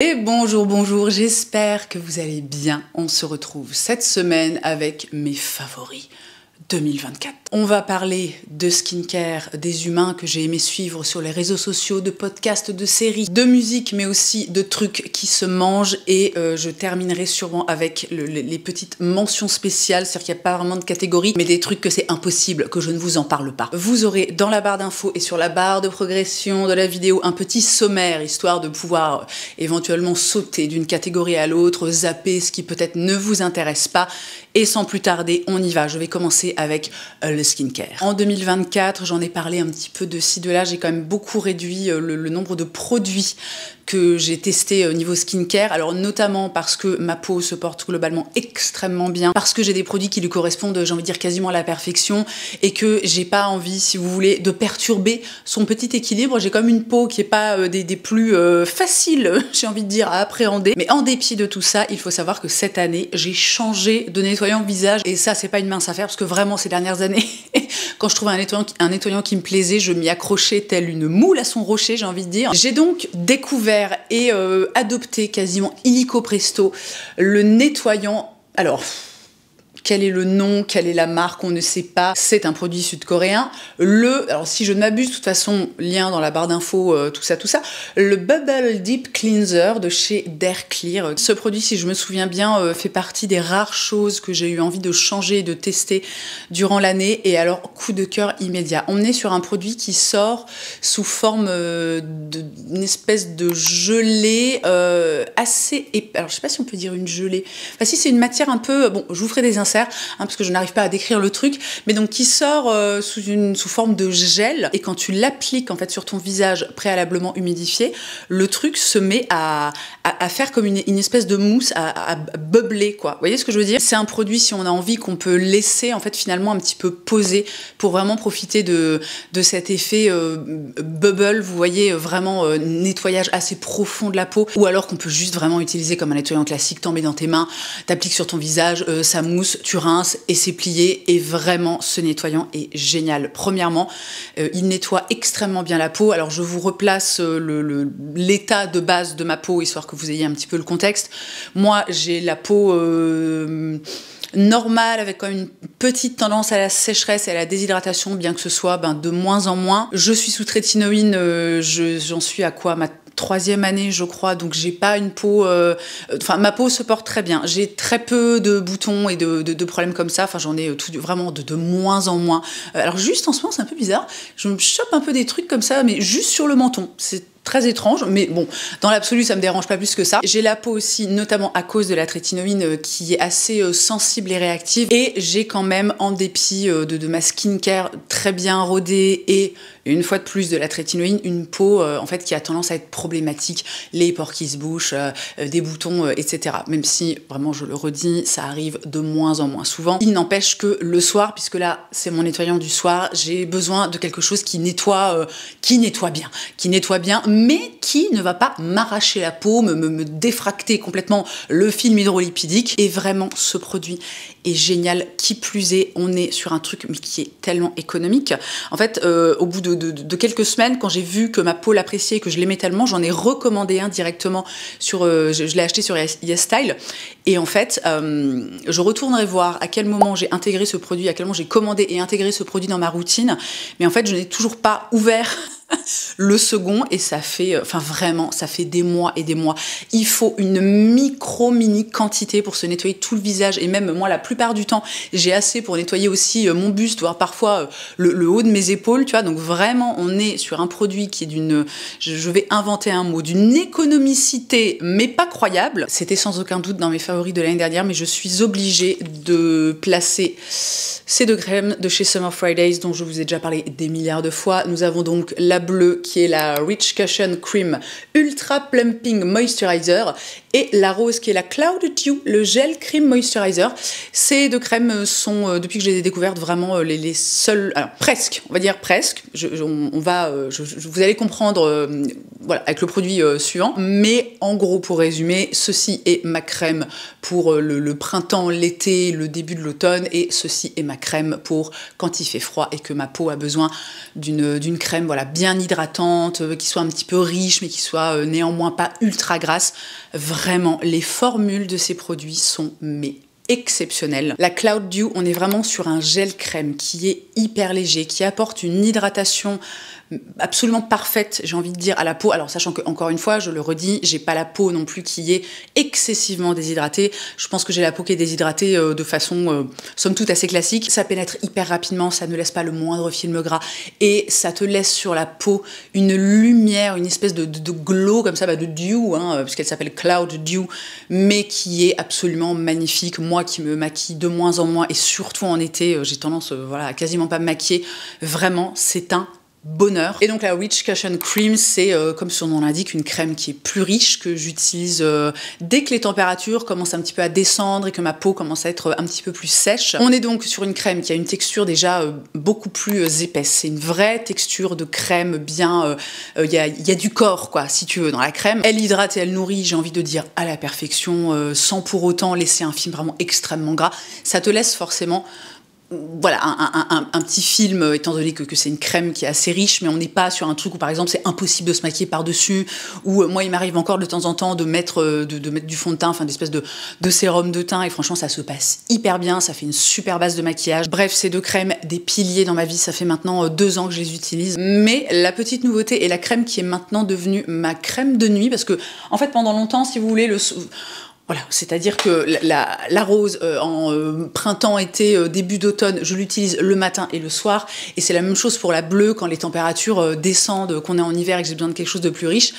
Et bonjour, j'espère que vous allez bien. On se retrouve cette semaine avec mes favoris 2024. On va parler de skincare, des humains que j'ai aimé suivre sur les réseaux sociaux, de podcasts, de séries, de musique, mais aussi de trucs qui se mangent. Et je terminerai sûrement avec les petites mentions spéciales, c'est-à-dire qu'il n'y a pas vraiment de catégorie, mais des trucs que c'est impossible que je ne vous en parle pas. Vous aurez dans la barre d'infos et sur la barre de progression de la vidéo un petit sommaire, histoire de pouvoir éventuellement sauter d'une catégorie à l'autre, zapper ce qui peut-être ne vous intéresse pas. Et sans plus tarder, on y va. Je vais commencer avec le skincare. En 2024, j'en ai parlé un petit peu de ci, de là. J'ai quand même beaucoup réduit le nombre de produits que j'ai testé au niveau skincare, alors notamment parce que ma peau se porte globalement extrêmement bien, parce que j'ai des produits qui lui correspondent, j'ai envie de dire quasiment à la perfection, et que j'ai pas envie, si vous voulez, de perturber son petit équilibre. J'ai comme une peau qui est pas des plus faciles, j'ai envie de dire, à appréhender, mais en dépit de tout ça, il faut savoir que cette année, j'ai changé de nettoyant visage, et ça, c'est pas une mince affaire, parce que vraiment, ces dernières années, quand je trouvais un nettoyant qui me plaisait, je m'y accrochais telle une moule à son rocher, j'ai envie de dire. J'ai donc découvert et adopté quasiment illico presto le nettoyant. Alors, quel est le nom, quelle est la marque, on ne sait pas. C'est un produit sud-coréen. Alors si je ne m'abuse, de toute façon, lien dans la barre d'infos, tout ça, le Bubble Deep Cleanser de chez Dare Clear. Ce produit, si je me souviens bien, fait partie des rares choses que j'ai eu envie de changer et de tester durant l'année. Et alors, coup de cœur immédiat. On est sur un produit qui sort sous forme d'une espèce de gelée assez épais. Alors, je sais pas si on peut dire une gelée. Enfin, si c'est une matière un peu... Bon, je vous ferai des inserts, parce que je n'arrive pas à décrire le truc, mais donc qui sort sous forme de gel, et quand tu l'appliques en fait sur ton visage préalablement humidifié, le truc se met à faire comme une espèce de mousse, à bubbler, quoi. Vous voyez ce que je veux dire? C'est un produit, si on a envie, qu'on peut laisser en fait finalement un petit peu poser pour vraiment profiter de cet effet bubble, vous voyez, vraiment nettoyage assez profond de la peau, ou alors qu'on peut juste vraiment utiliser comme un nettoyant classique, t'en mets dans tes mains, t'appliques sur ton visage, ça mousse, tu rinces et c'est plié, et vraiment ce nettoyant est génial. Premièrement, il nettoie extrêmement bien la peau. Alors je vous replace l'état de base de ma peau, histoire que vous ayez un petit peu le contexte. Moi, j'ai la peau normale, avec quand même une petite tendance à la sécheresse et à la déshydratation, bien que ce soit de moins en moins. Je suis sous trétinoïne, j'en suis à quoi, ma 3e année, je crois, donc j'ai pas une peau... ma peau se porte très bien. J'ai très peu de boutons et de problèmes comme ça. Enfin, j'en ai vraiment de moins en moins. Alors juste en ce moment, c'est un peu bizarre. Je me chope un peu des trucs comme ça, mais juste sur le menton. C'est très étrange, mais bon, dans l'absolu, ça me dérange pas plus que ça. J'ai la peau aussi, notamment à cause de la trétinoïne, qui est assez sensible et réactive, et j'ai quand même, en dépit de ma skincare très bien rodée, et une fois de plus de la trétinoïne, une peau en fait qui a tendance à être problématique, les pores qui se bouchent, des boutons, etc. Même si, vraiment, je le redis, ça arrive de moins en moins souvent. Il n'empêche que le soir, puisque là, c'est mon nettoyant du soir, j'ai besoin de quelque chose qui nettoie bien, mais qui ne va pas m'arracher la peau, me défracter complètement le film hydrolipidique. Et vraiment, ce produit est génial. Qui plus est, on est sur un truc mais qui est tellement économique. En fait, au bout de quelques semaines, quand j'ai vu que ma peau l'appréciait et que je l'aimais tellement, j'en ai recommandé un directement sur... je l'ai acheté sur YesStyle. Et en fait, je retournerai voir à quel moment j'ai intégré ce produit, à quel moment j'ai commandé et intégré ce produit dans ma routine. Mais en fait, je n'ai toujours pas ouvert le second, et ça fait, vraiment, ça fait des mois et des mois. Il faut une mini quantité pour se nettoyer tout le visage, et même moi, la plupart du temps, j'ai assez pour nettoyer aussi mon buste, voire parfois le haut de mes épaules, tu vois. Donc vraiment, on est sur un produit qui est d'une, je vais inventer un mot, d'une économicité, mais pas croyable. C'était sans aucun doute dans mes favoris de l'année dernière, mais je suis obligée de placer ces 2 crèmes de chez Summer Fridays, dont je vous ai déjà parlé des milliards de fois. Nous avons donc la bleue, qui est la Rich Cushion Cream Ultra Plumping Moisturizer, et la rose, qui est la Cloud Dew, le gel cream moisturizer. Ces 2 crèmes sont, depuis que je les ai découvertes, vraiment les seules... Alors, presque, on va dire presque. Vous allez comprendre voilà, avec le produit suivant. Mais en gros, pour résumer, ceci est ma crème pour le printemps, l'été, le début de l'automne, et ceci est ma crème pour quand il fait froid et que ma peau a besoin d'une crème, voilà, bien bien hydratante, qui soit un petit peu riche, mais qui soit néanmoins pas ultra grasse. Vraiment, les formules de ces produits sont exceptionnelle. La Cloud Dew, on est vraiment sur un gel crème qui est hyper léger, qui apporte une hydratation absolument parfaite, j'ai envie de dire, à la peau. Alors sachant que, encore une fois, je le redis, j'ai pas la peau non plus qui est excessivement déshydratée. Je pense que j'ai la peau qui est déshydratée de façon somme toute assez classique. Ça pénètre hyper rapidement, ça ne laisse pas le moindre film gras et ça te laisse sur la peau une lumière, une espèce de glow comme ça, de dew, puisqu'elle s'appelle Cloud Dew, mais qui est absolument magnifique. Moi qui me maquille de moins en moins et surtout en été, j'ai tendance à quasiment pas me maquiller. Vraiment, c'est un bonheur. Et donc la Rich Cushion Cream, c'est comme son nom l'indique, une crème qui est plus riche, que j'utilise dès que les températures commencent un petit peu à descendre et que ma peau commence à être un petit peu plus sèche. On est donc sur une crème qui a une texture déjà beaucoup plus épaisse. C'est une vraie texture de crème bien... Il y a du corps, quoi, si tu veux, dans la crème. Elle hydrate et elle nourrit, j'ai envie de dire, à la perfection, sans pour autant laisser un film vraiment extrêmement gras. Ça te laisse forcément... Voilà, un petit film, étant donné que c'est une crème qui est assez riche, mais on n'est pas sur un truc où, par exemple, c'est impossible de se maquiller par-dessus, ou moi, il m'arrive encore de temps en temps de mettre du fond de teint, enfin, d'espèce de sérum de teint, et franchement, ça se passe hyper bien, ça fait une super base de maquillage. Bref, ces deux crèmes, des piliers dans ma vie, ça fait maintenant 2 ans que je les utilise. Mais la petite nouveauté est la crème qui est maintenant devenue ma crème de nuit, parce que, en fait, pendant longtemps, si vous voulez, voilà, c'est-à-dire que la rose en printemps, été, début d'automne, je l'utilise le matin et le soir. Et c'est la même chose pour la bleue quand les températures descendent, qu'on est en hiver et que j'ai besoin de quelque chose de plus riche.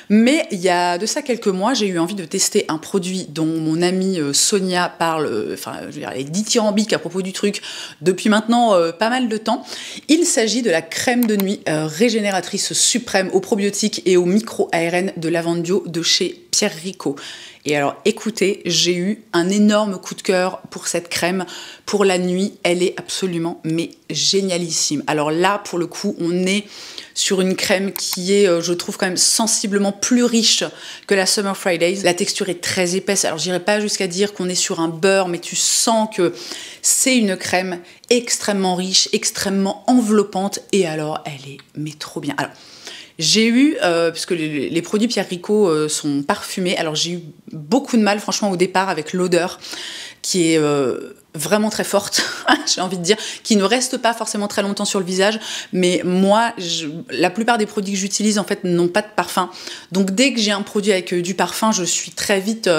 Mais il y a de ça quelques mois, j'ai eu envie de tester un produit dont mon amie Sonia parle, je veux dire, elle est dithyrambique à propos du truc depuis maintenant pas mal de temps. Il s'agit de la crème de nuit régénératrice suprême aux probiotiques et aux micro-ARN de lavande bio de chez Pierre Rico. Et alors, écoutez, j'ai eu un énorme coup de cœur pour cette crème. Pour la nuit, elle est absolument, génialissime. Alors là, pour le coup, on est sur une crème qui est, je trouve, quand même sensiblement plus riche que la Summer Fridays. La texture est très épaisse. Alors, j'irai pas jusqu'à dire qu'on est sur un beurre, mais tu sens que c'est une crème extrêmement riche, extrêmement enveloppante. Et alors, elle est trop bien. Alors, j'ai eu, puisque les produits Pierre Rico sont parfumés, alors j'ai eu beaucoup de mal franchement au départ avec l'odeur qui est vraiment très forte, j'ai envie de dire, qui ne reste pas forcément très longtemps sur le visage, mais moi, la plupart des produits que j'utilise en fait n'ont pas de parfum, donc dès que j'ai un produit avec du parfum, je suis très vite,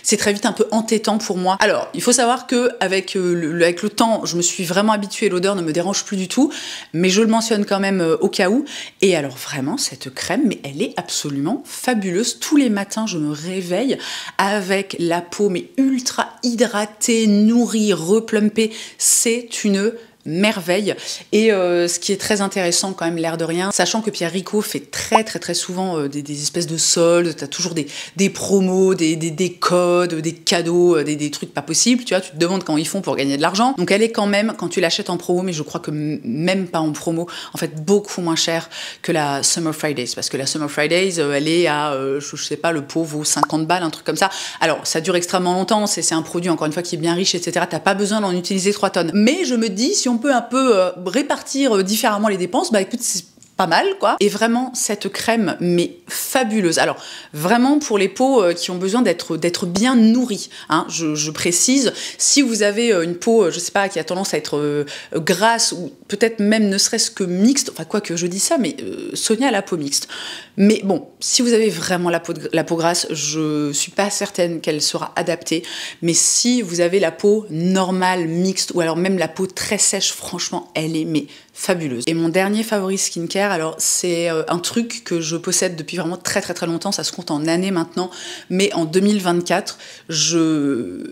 c'est très vite un peu entêtant pour moi. Alors, il faut savoir que avec le temps, je me suis vraiment habituée, l'odeur ne me dérange plus du tout, mais je le mentionne quand même au cas où. Et alors vraiment, cette crème, mais elle est absolument fabuleuse. Tous les matins, je me réveille avec la peau mais ultra hydratée, nourrie, replumpée, c'est une merveille. Et ce qui est très intéressant quand même, l'air de rien, sachant que Pierre Rico fait très souvent des espèces de soldes, t'as toujours des promos, des codes, des cadeaux, des trucs pas possibles, tu vois, tu te demandes comment ils font pour gagner de l'argent. Donc elle est quand même, quand tu l'achètes en promo, mais je crois que même pas en promo, en fait beaucoup moins cher que la Summer Fridays, parce que la Summer Fridays, elle est à, je sais pas, le pot vaut 50 balles, un truc comme ça. Alors ça dure extrêmement longtemps, c'est un produit encore une fois qui est bien riche, etc. T'as pas besoin d'en utiliser 3 tonnes. Mais je me dis, si on peut un peu répartir différemment les dépenses, bah écoute, c'est pas mal, quoi. Et vraiment, cette crème, mais fabuleuse. Alors, vraiment, pour les peaux qui ont besoin d'être bien nourries, hein, je précise, si vous avez une peau, je sais pas, qui a tendance à être grasse, ou peut-être même ne serait-ce que mixte, enfin, quoi que je dis ça, mais Sonia a la peau mixte. Mais bon, si vous avez vraiment la peau grasse, je suis pas certaine qu'elle sera adaptée, mais si vous avez la peau normale, mixte, ou alors même la peau très sèche, franchement, elle est fabuleuse. Et mon dernier favori skincare, alors c'est un truc que je possède depuis vraiment très longtemps, ça se compte en années maintenant, mais en 2024,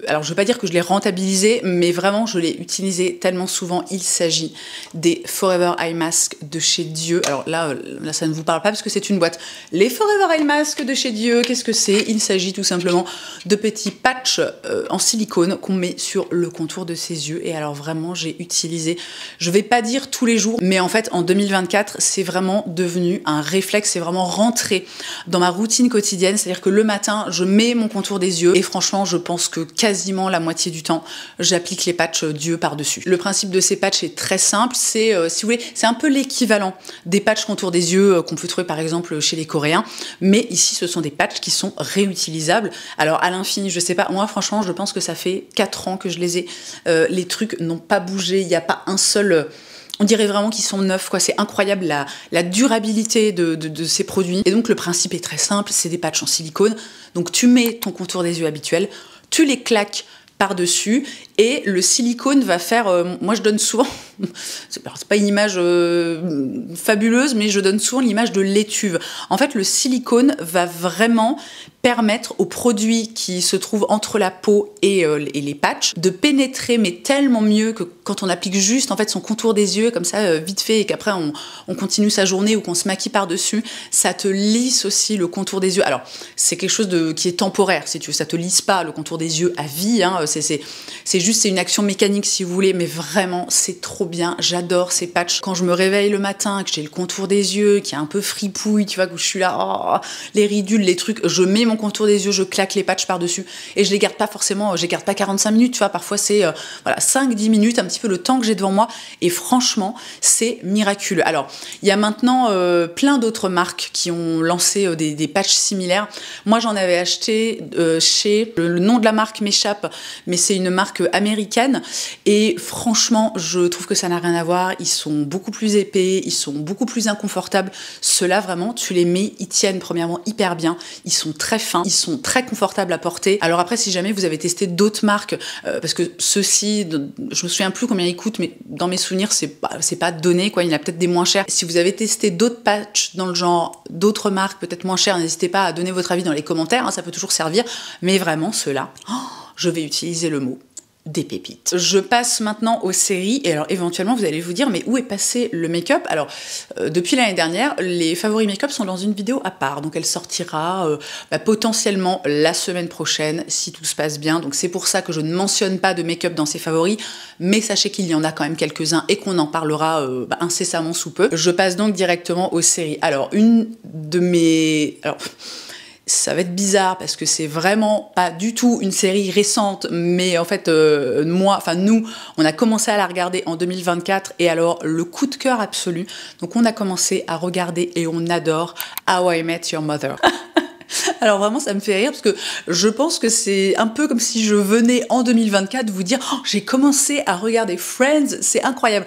alors je veux pas dire que je l'ai rentabilisé, mais vraiment je l'ai utilisé tellement souvent. Il s'agit des Forever Eye Mask de chez Dieu. Alors là ça ne vous parle pas parce que c'est une boîte. Les Forever Eye Mask de chez Dieu, qu'est-ce que c'est? Il s'agit tout simplement de petits patchs en silicone qu'on met sur le contour de ses yeux. Et alors vraiment, j'ai utilisé, je vais pas dire tous les jours, mais en fait en 2024 c'est vraiment devenu un réflexe, c'est vraiment rentré dans ma routine quotidienne, c'est-à-dire que le matin je mets mon contour des yeux et franchement je pense que quasiment la moitié du temps j'applique les patchs Dieu par-dessus. Le principe de ces patchs est très simple, c'est, si vous voulez, c'est un peu l'équivalent des patchs contour des yeux qu'on peut trouver par exemple chez les Coréens, mais ici ce sont des patchs qui sont réutilisables. Alors à l'infini, je sais pas, moi franchement je pense que ça fait 4 ans que je les ai, les trucs n'ont pas bougé, il n'y a pas un seul... On dirait vraiment qu'ils sont neufs, quoi. C'est incroyable la durabilité de ces produits. Et donc le principe est très simple, c'est des patchs en silicone. Donc tu mets ton contour des yeux habituel, tu les claques par-dessus et le silicone va faire... moi je donne souvent... c'est pas une image fabuleuse, mais je donne souvent l'image de l'étuve. En fait, le silicone va vraiment permettre aux produits qui se trouvent entre la peau et les patchs de pénétrer, mais tellement mieux que quand on applique juste en fait son contour des yeux comme ça vite fait et qu'après on continue sa journée ou qu'on se maquille par-dessus, ça te lisse aussi le contour des yeux. Alors c'est quelque chose qui est temporaire si tu veux, ça te lisse pas le contour des yeux à vie, hein. C'est juste, c'est une action mécanique si vous voulez, mais vraiment c'est trop bien, j'adore ces patchs. Quand je me réveille le matin, que j'ai le contour des yeux qui est un peu fripouille, tu vois, que je suis là, oh, les ridules, les trucs, je mets mon contour des yeux, je claque les patchs par-dessus et je les garde pas forcément, je les garde pas 45 minutes, tu vois, parfois c'est voilà, 5-10 minutes, un petit peu le temps que j'ai devant moi et franchement, c'est miraculeux. Alors, il y a maintenant plein d'autres marques qui ont lancé des patchs similaires. Moi, j'en avais acheté chez, le nom de la marque m'échappe, mais c'est une marque américaine et franchement, je trouve que ça n'a rien à voir. Ils sont beaucoup plus épais, ils sont beaucoup plus inconfortables. Ceux-là, vraiment, tu les mets, ils tiennent premièrement hyper bien, ils sont très fins, ils sont très confortables à porter. Alors après, si jamais vous avez testé d'autres marques, parce que ceux-ci, je me souviens plus combien ils coûtent, mais dans mes souvenirs, c'est pas donné, quoi. Il y en a peut-être des moins chers. Si vous avez testé d'autres patchs dans le genre, d'autres marques peut-être moins chères, n'hésitez pas à donner votre avis dans les commentaires, hein, ça peut toujours servir. Mais vraiment, ceux-là, je vais utiliser le mot des pépites. Je passe maintenant aux séries, et alors éventuellement vous allez vous dire mais où est passé le make-up? Alors depuis l'année dernière, les favoris make-up sont dans une vidéo à part, donc elle sortira potentiellement la semaine prochaine si tout se passe bien, donc c'est pour ça que je ne mentionne pas de make-up dans ces favoris, mais sachez qu'il y en a quand même quelques-uns et qu'on en parlera incessamment sous peu. Je passe donc directement aux séries. Alors une de mes... ça va être bizarre parce que c'est vraiment pas du tout une série récente, mais en fait, nous, on a commencé à la regarder en 2024 et alors le coup de cœur absolu. Donc on a commencé à regarder et on adore How I Met Your Mother. Alors vraiment, ça me fait rire parce que je pense que c'est un peu comme si je venais en 2024 vous dire oh, j'ai commencé à regarder Friends, c'est incroyable.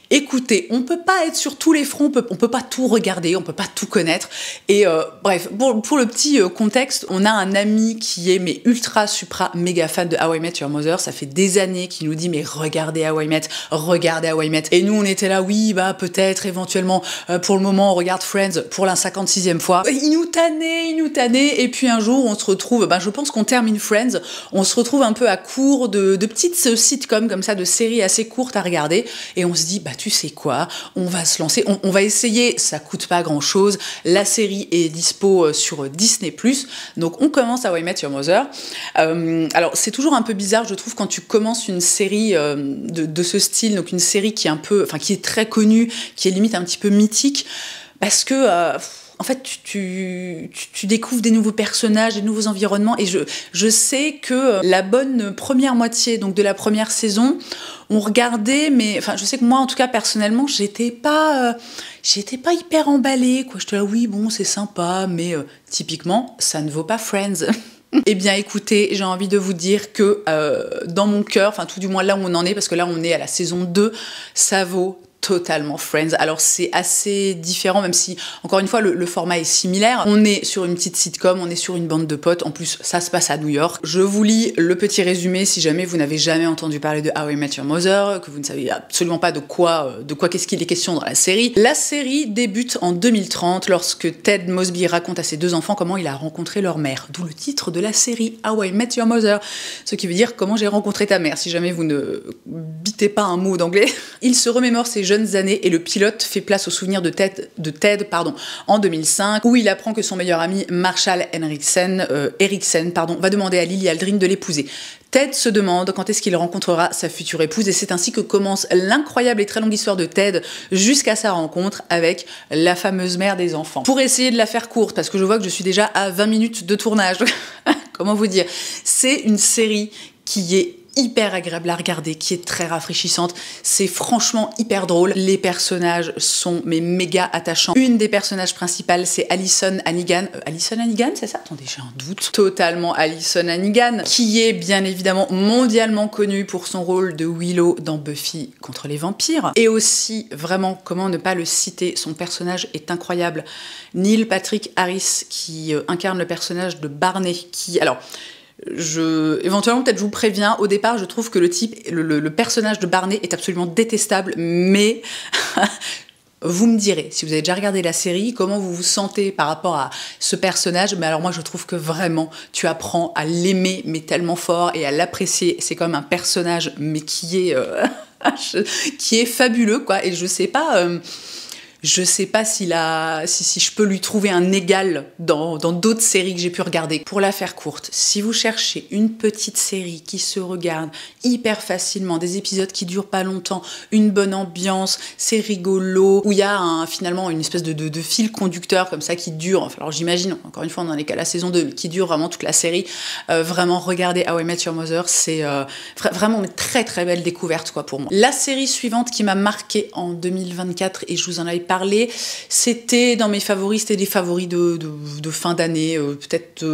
Écoutez, on peut pas être sur tous les fronts, on peut pas tout regarder, on peut pas tout connaître. Et bref, pour le petit contexte, on a un ami qui est mais ultra supra méga fan de How I Met Your Mother. Ça fait des années qu'il nous dit mais regardez How I Met, regardez How I Met. Et nous on était là oui bah peut-être éventuellement pour le moment on regarde Friends pour la 56e fois. Il nous tannait et puis un jour on se retrouve, je pense qu'on termine Friends, on se retrouve un peu à court de petites sitcoms comme ça, de séries assez courtes à regarder et on se dit tu sais quoi, on va se lancer, on va essayer, ça coûte pas grand chose, la série est dispo sur Disney+, donc on commence à How I Met Your Mother. Alors c'est toujours un peu bizarre je trouve quand tu commences une série de ce style, donc une série qui est un peu, qui est très connue, qui est limite un petit peu mythique, parce que en fait, tu découvres des nouveaux personnages, des nouveaux environnements, et je sais que la bonne première moitié donc de la première saison, on regardait, mais je sais que moi, en tout cas personnellement, j'étais pas hyper emballée, quoi. J'étais là, oui, bon, c'est sympa, mais typiquement, ça ne vaut pas Friends. Eh bien écoutez, j'ai envie de vous dire que dans mon cœur, tout du moins là où on en est, parce que là on est à la saison 2, ça vaut totalement Friends. Alors c'est assez différent, même si encore une fois le format est similaire. On est sur une petite sitcom, on est sur une bande de potes, en plus ça se passe à New York. Je vous lis le petit résumé si jamais vous n'avez jamais entendu parler de How I Met Your Mother, que vous ne savez absolument pas de quoi qu'est-ce qu'il est question dans la série. La série débute en 2030 lorsque Ted Mosby raconte à ses 2 enfants comment il a rencontré leur mère, d'où le titre de la série How I Met Your Mother, ce qui veut dire comment j'ai rencontré ta mère, si jamais vous ne bitez pas un mot d'anglais. Il se remémore ses jeunes années et le pilote fait place aux souvenirs de Ted en 2005 où il apprend que son meilleur ami Marshall Eriksen va demander à Lily Aldrin de l'épouser. Ted se demande quand est-ce qu'il rencontrera sa future épouse et c'est ainsi que commence l'incroyable et très longue histoire de Ted jusqu'à sa rencontre avec la fameuse mère des enfants. Pour essayer de la faire courte, parce que je vois que je suis déjà à 20 minutes de tournage, comment vous dire, c'est une série qui est hyper agréable à regarder, qui est très rafraîchissante. C'est franchement hyper drôle. Les personnages sont mais méga attachants. Une des personnages principales, c'est Alyson Hannigan. Alyson Hannigan, c'est ça? Attendez, j'ai un doute. Totalement Alyson Hannigan, qui est bien évidemment mondialement connue pour son rôle de Willow dans Buffy contre les vampires. Et aussi, vraiment, comment ne pas le citer, son personnage est incroyable. Neil Patrick Harris, qui incarne le personnage de Barney, qui... Alors, éventuellement, peut-être je vous préviens, au départ, je trouve que le personnage de Barney est absolument détestable, mais vous me direz, si vous avez déjà regardé la série, comment vous vous sentez par rapport à ce personnage. Mais alors moi, je trouve que vraiment, tu apprends à l'aimer, mais tellement fort, et à l'apprécier. C'est comme un personnage, mais qui est fabuleux, quoi, et je sais pas... Je sais pas si je peux lui trouver un égal dans d'autres séries que j'ai pu regarder. Pour la faire courte, si vous cherchez une petite série qui se regarde hyper facilement, des épisodes qui durent pas longtemps, une bonne ambiance, c'est rigolo, où il y a finalement une espèce de fil conducteur comme ça qui dure, alors j'imagine, encore une fois on en est qu'à la saison 2, mais qui dure vraiment toute la série, vraiment regardez How I Met Your Mother, c'est vraiment une très très belle découverte quoi pour moi. La série suivante qui m'a marquée en 2024, et je vous en avais parlé, c'était dans mes favoris, c'était des favoris de fin d'année, peut-être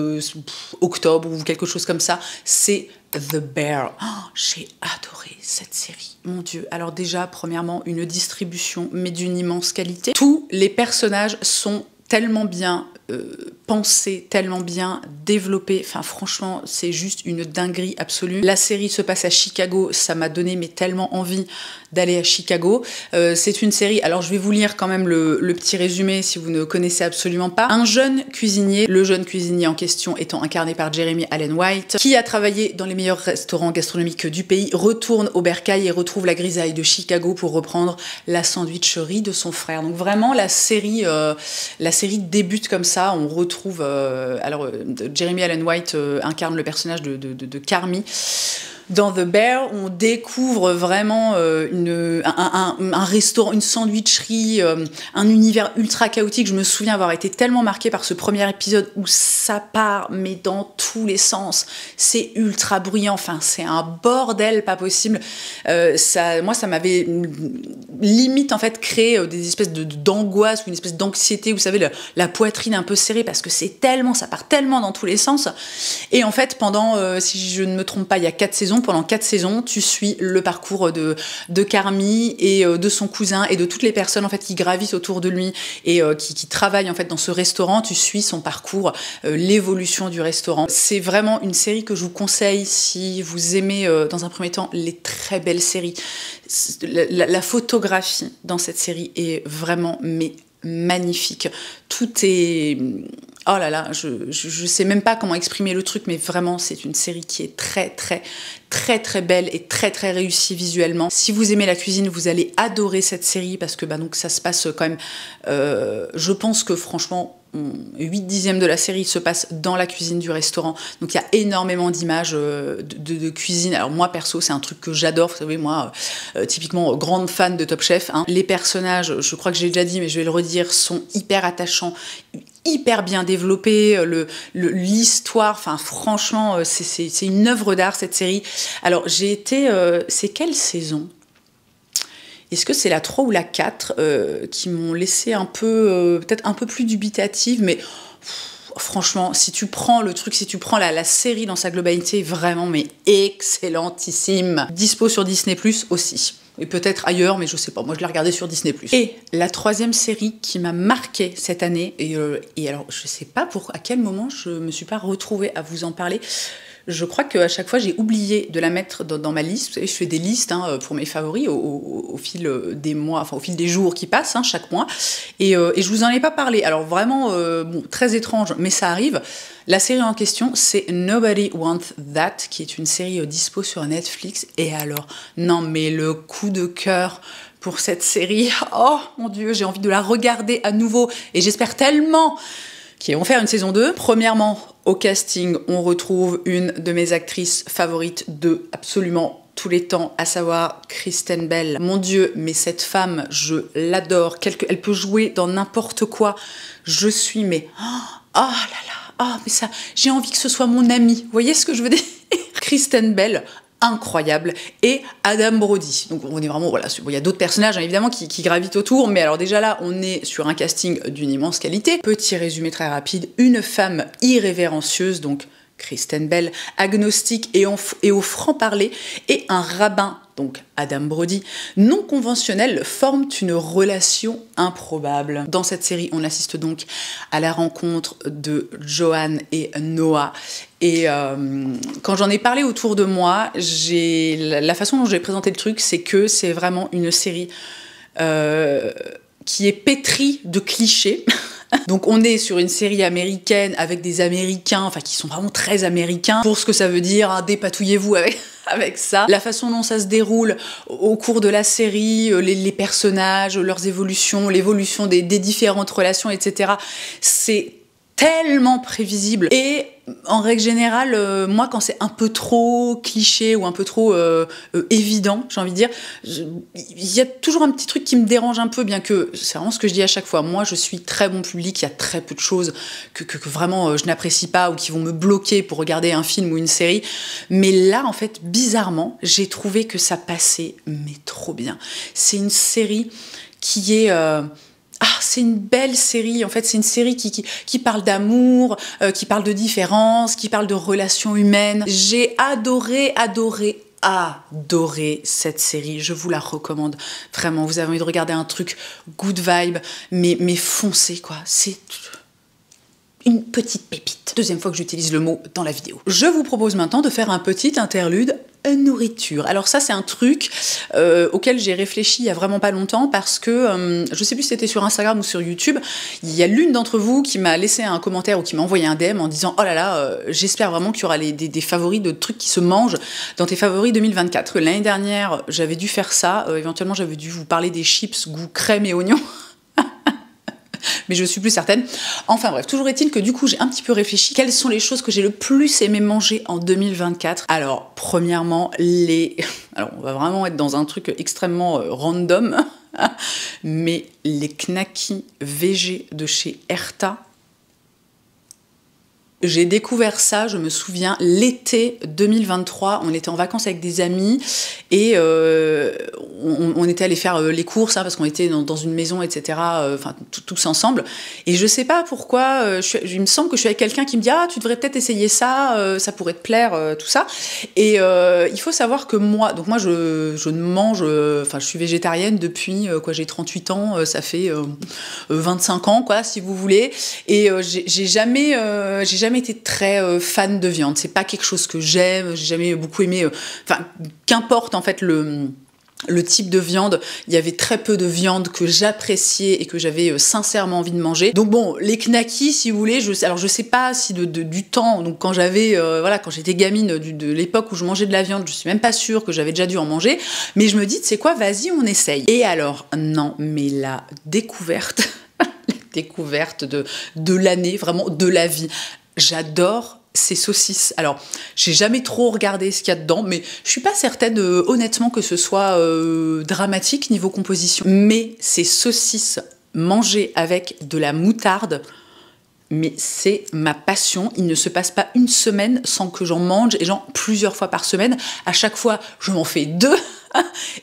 octobre ou quelque chose comme ça, c'est The Bear. Oh, j'ai adoré cette série, mon Dieu. Alors déjà, premièrement, une distribution, mais d'une immense qualité. Tous les personnages sont tellement bien pensés, tellement bien développés. Enfin, franchement, c'est juste une dinguerie absolue. La série se passe à Chicago. Ça m'a donné mais tellement envie d'aller à Chicago. C'est une série... Alors, je vais vous lire quand même le petit résumé si vous ne connaissez absolument pas. Un jeune cuisinier, le jeune cuisinier en question étant incarné par Jeremy Allen White, qui a travaillé dans les meilleurs restaurants gastronomiques du pays, retourne au bercail et retrouve la grisaille de Chicago pour reprendre la sandwicherie de son frère. Donc vraiment, la série débute comme ça. On retrouve... Jeremy Allen White incarne le personnage de Carmy. Dans The Bear, on découvre vraiment un restaurant, une sandwicherie, un univers ultra chaotique. Je me souviens avoir été tellement marquée par ce premier épisode où ça part, mais dans tous les sens. C'est ultra bruyant, enfin, c'est un bordel pas possible. Moi, ça m'avait limite, en fait, créé des espèces d'angoisse ou une espèce d'anxiété, vous savez, la poitrine un peu serrée, parce que ça part tellement dans tous les sens. Et en fait, pendant, si je ne me trompe pas, il y a 4 saisons, pendant 4 saisons, tu suis le parcours de Carmy et de son cousin et de toutes les personnes en fait qui gravitent autour de lui et qui travaillent en fait dans ce restaurant. Tu suis son parcours, l'évolution du restaurant. C'est vraiment une série que je vous conseille si vous aimez dans un premier temps les très belles séries. La photographie dans cette série est vraiment magnifique. Tout est... Oh là là, je sais même pas comment exprimer le truc, mais vraiment, c'est une série qui est très, très, très, très belle et très, très réussie visuellement. Si vous aimez la cuisine, vous allez adorer cette série parce que donc, ça se passe quand même... je pense que franchement... 8/10 de la série se passe dans la cuisine du restaurant. Donc il y a énormément d'images de cuisine. Alors moi perso c'est un truc que j'adore. Vous savez moi typiquement grande fan de Top Chef. Hein. Les personnages, je crois que j'ai déjà dit mais je vais le redire, sont hyper attachants, hyper bien développés. L'histoire, enfin franchement c'est une œuvre d'art cette série. Alors j'ai été... c'est quelle saison ? Est-ce que c'est la 3 ou la 4 qui m'ont laissé un peu, peut-être un peu plus dubitative, mais franchement, si tu prends la série dans sa globalité, vraiment, mais excellentissime. Dispo sur Disney+, aussi. Et peut-être ailleurs, mais je sais pas, moi je l'ai regardé sur Disney+. Et la 3e série qui m'a marquée cette année, et alors je sais pas à quel moment je me suis pas retrouvée à vous en parler. Je crois qu'à chaque fois, j'ai oublié de la mettre dans ma liste. Vous savez, je fais des listes pour mes favoris au fil des mois, enfin au fil des jours qui passent, chaque mois. Et je vous en ai pas parlé. Alors vraiment, très étrange, mais ça arrive. La série en question, c'est Nobody Wants That, qui est une série dispo sur Netflix. Et alors, non mais le coup de cœur pour cette série, oh mon Dieu, j'ai envie de la regarder à nouveau. Et j'espère tellement qu'ils vont faire une saison 2. Premièrement, au casting, on retrouve une de mes actrices favorites de absolument tous les temps, à savoir Kristen Bell. Mon Dieu, mais cette femme, je l'adore. Elle peut jouer dans n'importe quoi. Je suis, mais... Oh là là, oh, mais ça, j'ai envie que ce soit mon amie. Vous voyez ce que je veux dire ? Kristen Bell, incroyable, et Adam Brody. Donc on est vraiment, voilà, il y a d'autres personnages hein, évidemment qui gravitent autour, mais alors déjà là, on est sur un casting d'une immense qualité. Petit résumé très rapide, une femme irrévérencieuse, donc Kristen Bell, agnostique et au franc-parler, et un rabbin, donc Adam Brody, non conventionnel, forment une relation improbable. Dans cette série, on assiste donc à la rencontre de Joanne et Noah. Et quand j'en ai parlé autour de moi, la façon dont j'ai présenté le truc, c'est que c'est vraiment une série qui est pétrie de clichés. Donc on est sur une série américaine avec des Américains, enfin qui sont vraiment très américains, pour ce que ça veut dire, hein, dépatouillez-vous avec ça. La façon dont ça se déroule au cours de la série, les personnages, leurs évolutions, l'évolution des différentes relations, etc. C'est tellement prévisible. Et en règle générale, moi quand c'est un peu trop cliché ou un peu trop évident, j'ai envie de dire, il y a toujours un petit truc qui me dérange un peu, bien que c'est vraiment ce que je dis à chaque fois. Moi je suis très bon public, il y a très peu de choses que vraiment je n'apprécie pas ou qui vont me bloquer pour regarder un film ou une série. Mais là en fait, bizarrement, j'ai trouvé que ça passait mais trop bien. C'est une série qui est... c'est une belle série, en fait c'est une série qui parle d'amour, qui parle de différence, qui parle de relations humaines. J'ai adoré cette série, je vous la recommande vraiment. Vous avez envie de regarder un truc good vibe, mais foncez quoi, c'est une petite pépite. Deuxième fois que j'utilise le mot dans la vidéo. Je vous propose maintenant de faire un petit interlude nourriture. Alors ça c'est un truc auquel j'ai réfléchi il y a vraiment pas longtemps, parce que je sais plus si c'était sur Instagram ou sur YouTube, il y a l'une d'entre vous qui m'a laissé un commentaire ou qui m'a envoyé un DM en disant oh là là, j'espère vraiment qu'il y aura des favoris de trucs qui se mangent dans tes favoris 2024. L'année dernière j'avais dû faire ça, éventuellement j'avais dû vous parler des chips goût crème et oignon. Mais je suis plus certaine. Enfin bref, toujours est-il que du coup j'ai un petit peu réfléchi. Quelles sont les choses que j'ai le plus aimé manger en 2024 ? Alors premièrement, alors on va vraiment être dans un truc extrêmement random, mais les knackis végés de chez Erta. J'ai découvert ça, je me souviens, l'été 2023, on était en vacances avec des amis et on était allés faire les courses, hein, parce qu'on était dans une maison, etc., tous ensemble. Et je sais pas pourquoi, il me semble que je suis avec quelqu'un qui me dit « Ah, tu devrais peut-être essayer ça, ça pourrait te plaire, tout ça. » Et il faut savoir que moi je ne mange, je suis végétarienne depuis, j'ai 38 ans, ça fait 25 ans, quoi, si vous voulez. Et j'ai jamais été très fan de viande. C'est pas quelque chose que j'aime. J'ai jamais beaucoup aimé. Qu'importe en fait le type de viande, il y avait très peu de viande que j'appréciais et que j'avais sincèrement envie de manger. Donc bon, les knackis, si vous voulez, alors je sais pas si du temps, donc quand j'étais gamine, de l'époque où je mangeais de la viande, je suis même pas sûre que j'avais déjà dû en manger, mais je me dis, tu sais quoi, vas-y, on essaye. Et alors, non, mais la découverte de l'année, vraiment de la vie. J'adore ces saucisses. Alors, j'ai jamais trop regardé ce qu'il y a dedans, mais je suis pas certaine, honnêtement, que ce soit dramatique niveau composition. Mais ces saucisses mangées avec de la moutarde, mais c'est ma passion. Il ne se passe pas une semaine sans que j'en mange, et plusieurs fois par semaine. À chaque fois, je m'en fais 2.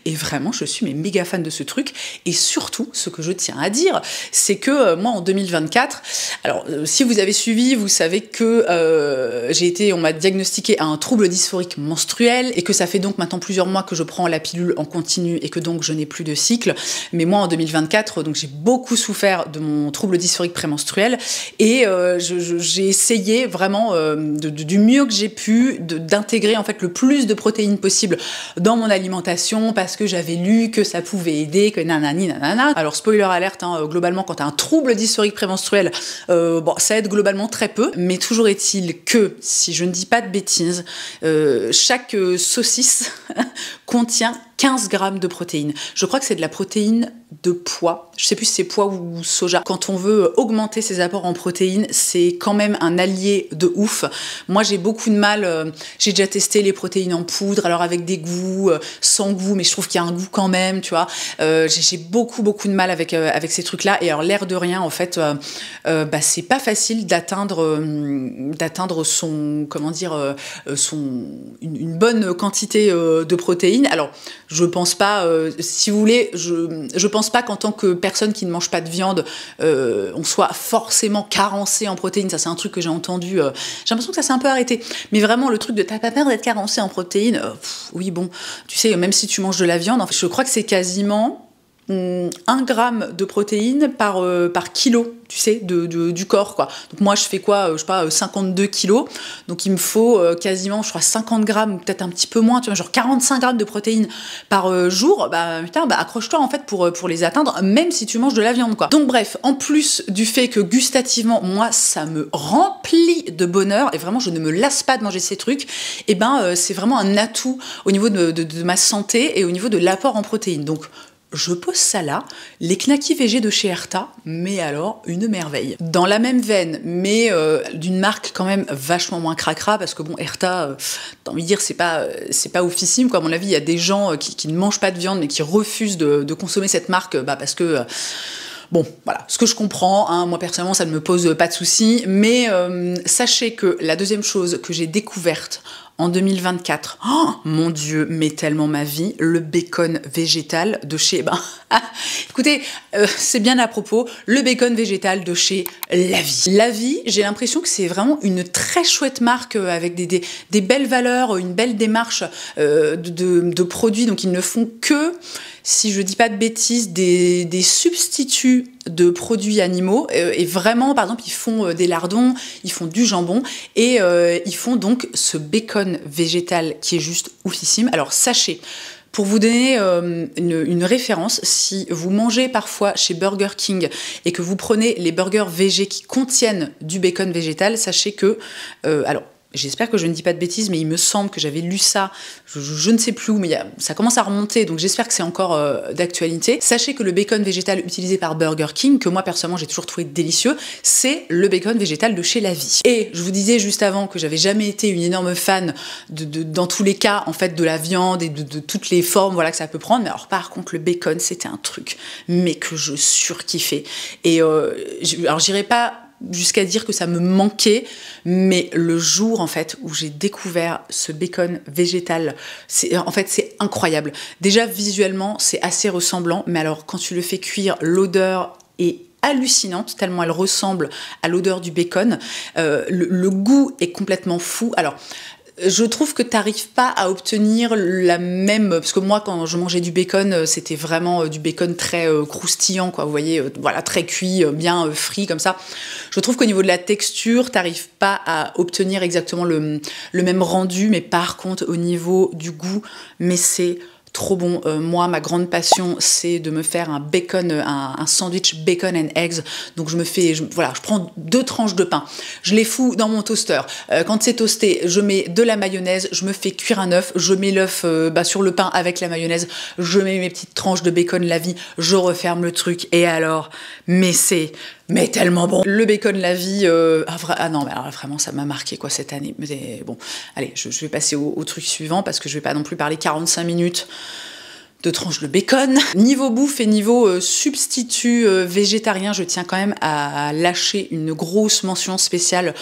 Et vraiment, je suis méga fan de ce truc. Et surtout, ce que je tiens à dire, c'est que moi, en 2024, alors si vous avez suivi, vous savez que on m'a diagnostiqué un trouble dysphorique menstruel, et que ça fait donc maintenant plusieurs mois que je prends la pilule en continu et que donc je n'ai plus de cycle. Mais moi, en 2024, donc j'ai beaucoup souffert de mon trouble dysphorique prémenstruel, et j'ai essayé vraiment du mieux que j'ai pu d'intégrer en fait le plus de protéines possible dans mon alimentation, parce que j'avais lu que ça pouvait aider, que nanani nanana. Alors spoiler alerte, hein, globalement quand t'as un trouble dysphorique prémenstruel, ça aide globalement très peu, mais toujours est-il que, si je ne dis pas de bêtises, chaque saucisse contient 15 grammes de protéines. Je crois que c'est de la protéine de pois. Je sais plus si c'est pois ou soja. Quand on veut augmenter ses apports en protéines, c'est quand même un allié de ouf. Moi, j'ai beaucoup de mal. J'ai déjà testé les protéines en poudre, alors avec des goûts, sans goût, mais je trouve qu'il y a un goût quand même, tu vois. J'ai beaucoup de mal avec ces trucs-là. Et alors, l'air de rien, en fait, c'est pas facile d'atteindre son, comment dire, une bonne quantité de protéines. Alors, je pense pas, si vous voulez, je pense pas qu'en tant que personne qui ne mange pas de viande, on soit forcément carencé en protéines. Ça, c'est un truc que j'ai entendu. J'ai l'impression que ça s'est un peu arrêté. Mais vraiment, le truc de t'as pas peur d'être carencé en protéines, oui, bon, tu sais, même si tu manges de la viande, en fait, je crois que c'est quasiment 1 gramme de protéines par kilo, tu sais, du corps, quoi. Donc moi, je fais quoi, je sais pas, 52 kilos. Donc il me faut quasiment, je crois, 50 grammes, peut-être un petit peu moins, tu vois, genre 45 grammes de protéines par jour. Putain, accroche-toi, en fait, pour les atteindre, même si tu manges de la viande, quoi. Donc bref, en plus du fait que gustativement, moi, ça me remplit de bonheur, et vraiment, je ne me lasse pas de manger ces trucs, et c'est vraiment un atout au niveau de ma santé et au niveau de l'apport en protéines. Donc, je pose ça là, les knackis végés de chez Herta, mais alors une merveille. Dans la même veine, mais d'une marque quand même vachement moins cracra, parce que bon, Herta, t'as envie de dire, c'est pas oufissime, quoi. À mon avis, il y a des gens qui ne mangent pas de viande, mais qui refusent de consommer cette marque, parce que... Bon, voilà, ce que je comprends, hein, moi personnellement ça ne me pose pas de soucis, mais sachez que la deuxième chose que j'ai découverte en 2024, oh mon Dieu, mais tellement ma vie, le bacon végétal de chez... écoutez, c'est bien à propos, le bacon végétal de chez La Vie. La Vie, j'ai l'impression que c'est vraiment une très chouette marque avec des belles valeurs, une belle démarche de produits, donc ils ne font que... Si je dis pas de bêtises, des substituts de produits animaux. Et vraiment, par exemple, ils font des lardons, ils font du jambon, et ils font donc ce bacon végétal qui est juste oufissime. Alors sachez, pour vous donner une référence, si vous mangez parfois chez Burger King et que vous prenez les burgers végés qui contiennent du bacon végétal, sachez que... alors, j'espère que je ne dis pas de bêtises, mais il me semble que j'avais lu ça, je ne sais plus où, mais ça commence à remonter, donc j'espère que c'est encore d'actualité. Sachez que le bacon végétal utilisé par Burger King, que moi personnellement j'ai toujours trouvé délicieux, c'est le bacon végétal de chez La Vie. Et je vous disais juste avant que j'avais jamais été une énorme fan dans tous les cas, en fait, de la viande et de toutes les formes, voilà, que ça peut prendre, mais alors par contre le bacon c'était un truc, mais que je surkiffais. Et alors j'irai pas jusqu'à dire que ça me manquait, mais le jour en fait où j'ai découvert ce bacon végétal, c'est incroyable. Déjà visuellement c'est assez ressemblant, mais alors quand tu le fais cuire, l'odeur est hallucinante, tellement elle ressemble à l'odeur du bacon. Le goût est complètement fou. Alors je trouve que tu n'arrives pas à obtenir la même... Parce que moi, quand je mangeais du bacon, c'était vraiment du bacon très croustillant, quoi. Vous voyez, voilà, très cuit, bien frit, comme ça. Je trouve qu'au niveau de la texture, tu n'arrives pas à obtenir exactement le même rendu, mais par contre, au niveau du goût, mais c'est... trop bon. Moi, ma grande passion, c'est de me faire un bacon, un sandwich bacon and eggs. Donc je me fais, voilà, je prends 2 tranches de pain, je les fous dans mon toaster. Quand c'est toasté, je mets de la mayonnaise, je me fais cuire un œuf, je mets l'œuf sur le pain avec la mayonnaise, je mets mes petites tranches de bacon La Vie, je referme le truc. Et alors, mais tellement bon. Le bacon La Vie, non, mais alors vraiment, ça m'a marqué, quoi, cette année. Mais bon, allez, je vais passer au truc suivant, parce que je vais pas non plus parler 45 minutes de tranches de bacon. Niveau bouffe et niveau substitut végétarien, je tiens quand même à lâcher une grosse mention spéciale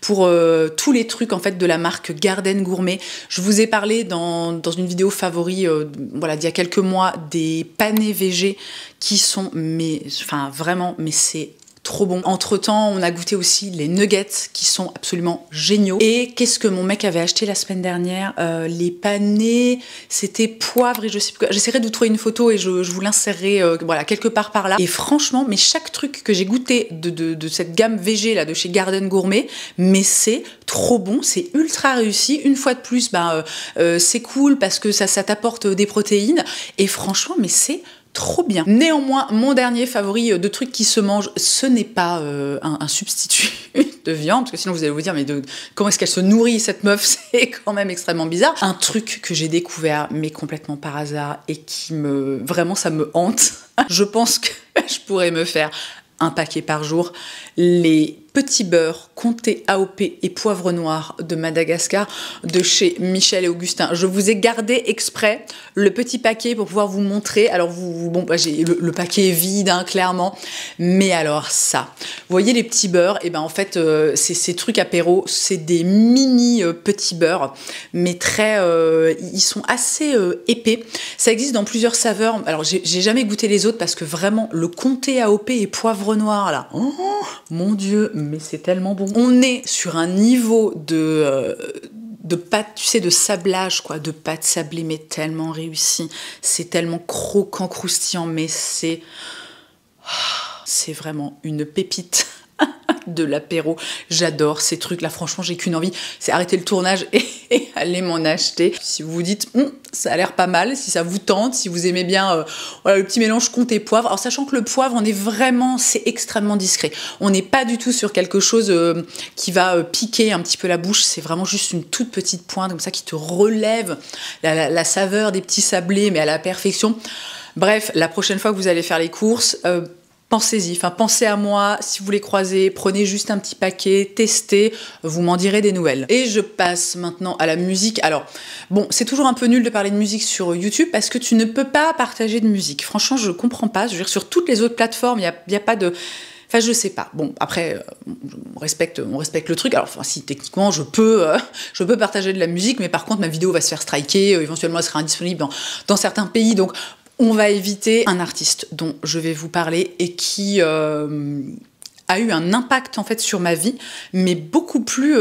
pour tous les trucs en fait de la marque Garden Gourmet. Je vous ai parlé dans une vidéo favori, voilà, d'il y a quelques mois, des panés végés qui sont, vraiment, c'est trop bon. Entre-temps, on a goûté aussi les nuggets qui sont absolument géniaux. Et qu'est-ce que mon mec avait acheté la semaine dernière? Les panés, c'était poivre et je sais plus quoi. J'essaierai de vous trouver une photo et je vous l'insérerai voilà, quelque part par là. Et franchement, mais chaque truc que j'ai goûté de cette gamme végé là de chez Garden Gourmet, mais c'est trop bon, c'est ultra réussi. Une fois de plus, c'est cool parce que ça t'apporte des protéines. Et franchement, mais c'est trop bien. Néanmoins, mon dernier favori de trucs qui se mangent, ce n'est pas un substitut de viande, parce que sinon vous allez vous dire, mais comment est-ce qu'elle se nourrit cette meuf? C'est quand même extrêmement bizarre. Un truc que j'ai découvert, mais complètement par hasard, et qui vraiment, ça me hante. Je pense que je pourrais me faire un paquet par jour. Les petits beurres comté AOP et poivre noir de Madagascar de chez Michel et Augustin. Je vous ai gardé exprès le petit paquet pour pouvoir vous montrer. Alors bon, j'ai le paquet est vide, hein, clairement, mais alors ça, vous voyez les petits beurres, et ben en fait ces trucs apéro, c'est des mini petits beurres, mais ils sont assez épais. Ça existe dans plusieurs saveurs. Alors j'ai jamais goûté les autres parce que vraiment le comté AOP et poivre noir là, oh, mon Dieu, mais c'est tellement bon. On est sur un niveau de pâte, tu sais, de sablage, quoi, de pâte sablée, mais tellement réussi. C'est tellement croquant, croustillant, mais c'est vraiment une pépite de l'apéro. J'adore ces trucs-là. Franchement, j'ai qu'une envie, c'est arrêter le tournage et aller m'en acheter. Si vous vous dites, ça a l'air pas mal, si ça vous tente, si vous aimez bien voilà, le petit mélange comté poivre. Alors, sachant que le poivre, c'est extrêmement discret. On n'est pas du tout sur quelque chose qui va piquer un petit peu la bouche. C'est vraiment juste une toute petite pointe comme ça qui te relève la saveur des petits sablés, mais à la perfection. Bref, la prochaine fois que vous allez faire les courses, pensez-y, pensez à moi, si vous les croisez, prenez juste un petit paquet, testez, vous m'en direz des nouvelles. Et je passe maintenant à la musique. Alors, bon, c'est toujours un peu nul de parler de musique sur YouTube parce que tu ne peux pas partager de musique. Franchement, je comprends pas. Je veux dire, sur toutes les autres plateformes, il y a pas de... Enfin, je sais pas. Bon, après, on respecte le truc. Alors, si techniquement, je peux partager de la musique, mais par contre, ma vidéo va se faire striker. Éventuellement, elle sera indisponible dans certains pays. Donc, on va éviter un artiste dont je vais vous parler et qui a eu un impact en fait sur ma vie, mais beaucoup plus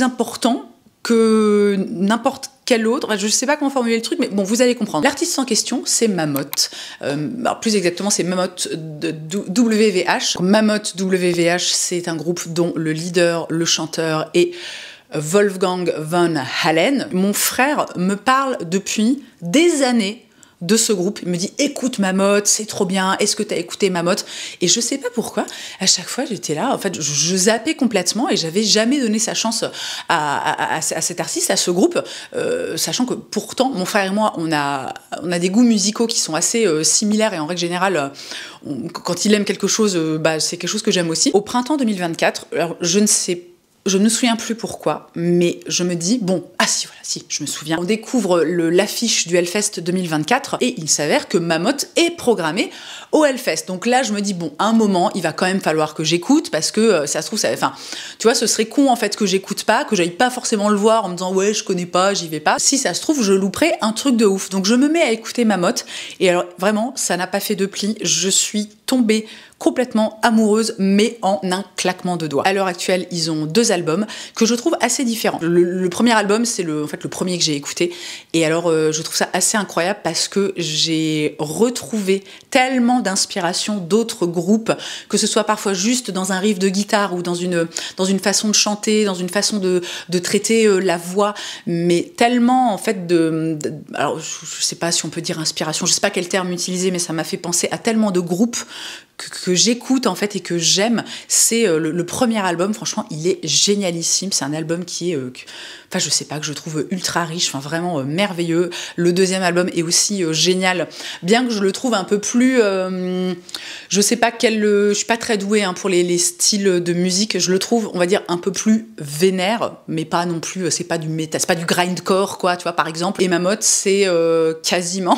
important que n'importe quel autre. Enfin, je ne sais pas comment formuler le truc, mais bon, vous allez comprendre. L'artiste en question, c'est Mammoth. Alors plus exactement, c'est Mammoth WVH. Mammoth WVH, c'est un groupe dont le leader, le chanteur est Wolfgang Van Halen. Mon frère me parle depuis des années de ce groupe. Il me dit, écoute Mammoth, c'est trop bien, est-ce que t'as écouté Mammoth? Et je sais pas pourquoi, à chaque fois j'étais là, en fait je zappais complètement et j'avais jamais donné sa chance à cet artiste, à ce groupe, sachant que pourtant mon frère et moi on a des goûts musicaux qui sont assez similaires et en règle générale quand il aime quelque chose, c'est quelque chose que j'aime aussi. Au printemps 2024, alors je ne me souviens plus pourquoi, mais je me dis, si, je me souviens. On découvre l'affiche du Hellfest 2024 et il s'avère que Mammoth est programmé au Hellfest. Donc là, je me dis, à un moment, il va quand même falloir que j'écoute parce que ça se trouve, tu vois, ce serait con en fait que j'écoute pas, que j'aille pas forcément le voir en me disant, ouais, je connais pas, j'y vais pas. Si ça se trouve, je louperais un truc de ouf. Donc je me mets à écouter Mammoth et alors vraiment, ça n'a pas fait de pli. Je suis tombée complètement amoureuse, mais en un claquement de doigts. À l'heure actuelle, ils ont 2 albums que je trouve assez différents. Le premier album, c'est le premier que j'ai écouté. Et alors, je trouve ça assez incroyable parce que j'ai retrouvé tellement d'inspiration d'autres groupes, que ce soit parfois juste dans un riff de guitare ou dans une façon de chanter, dans une façon de traiter la voix, mais tellement, en fait, alors, je sais pas si on peut dire inspiration, je sais pas quel terme utiliser, mais ça m'a fait penser à tellement de groupes que j'écoute en fait et que j'aime. C'est le premier album, franchement il est génialissime, c'est un album qui est je sais pas, que je trouve ultra riche, vraiment merveilleux. Le deuxième album est aussi génial, bien que je le trouve un peu plus je sais pas je suis pas très douée pour les styles de musique, je le trouve on va dire un peu plus vénère, mais pas non plus, c'est pas du métal, c'est pas du grindcore quoi, tu vois, par exemple. Et Mammoth c'est quasiment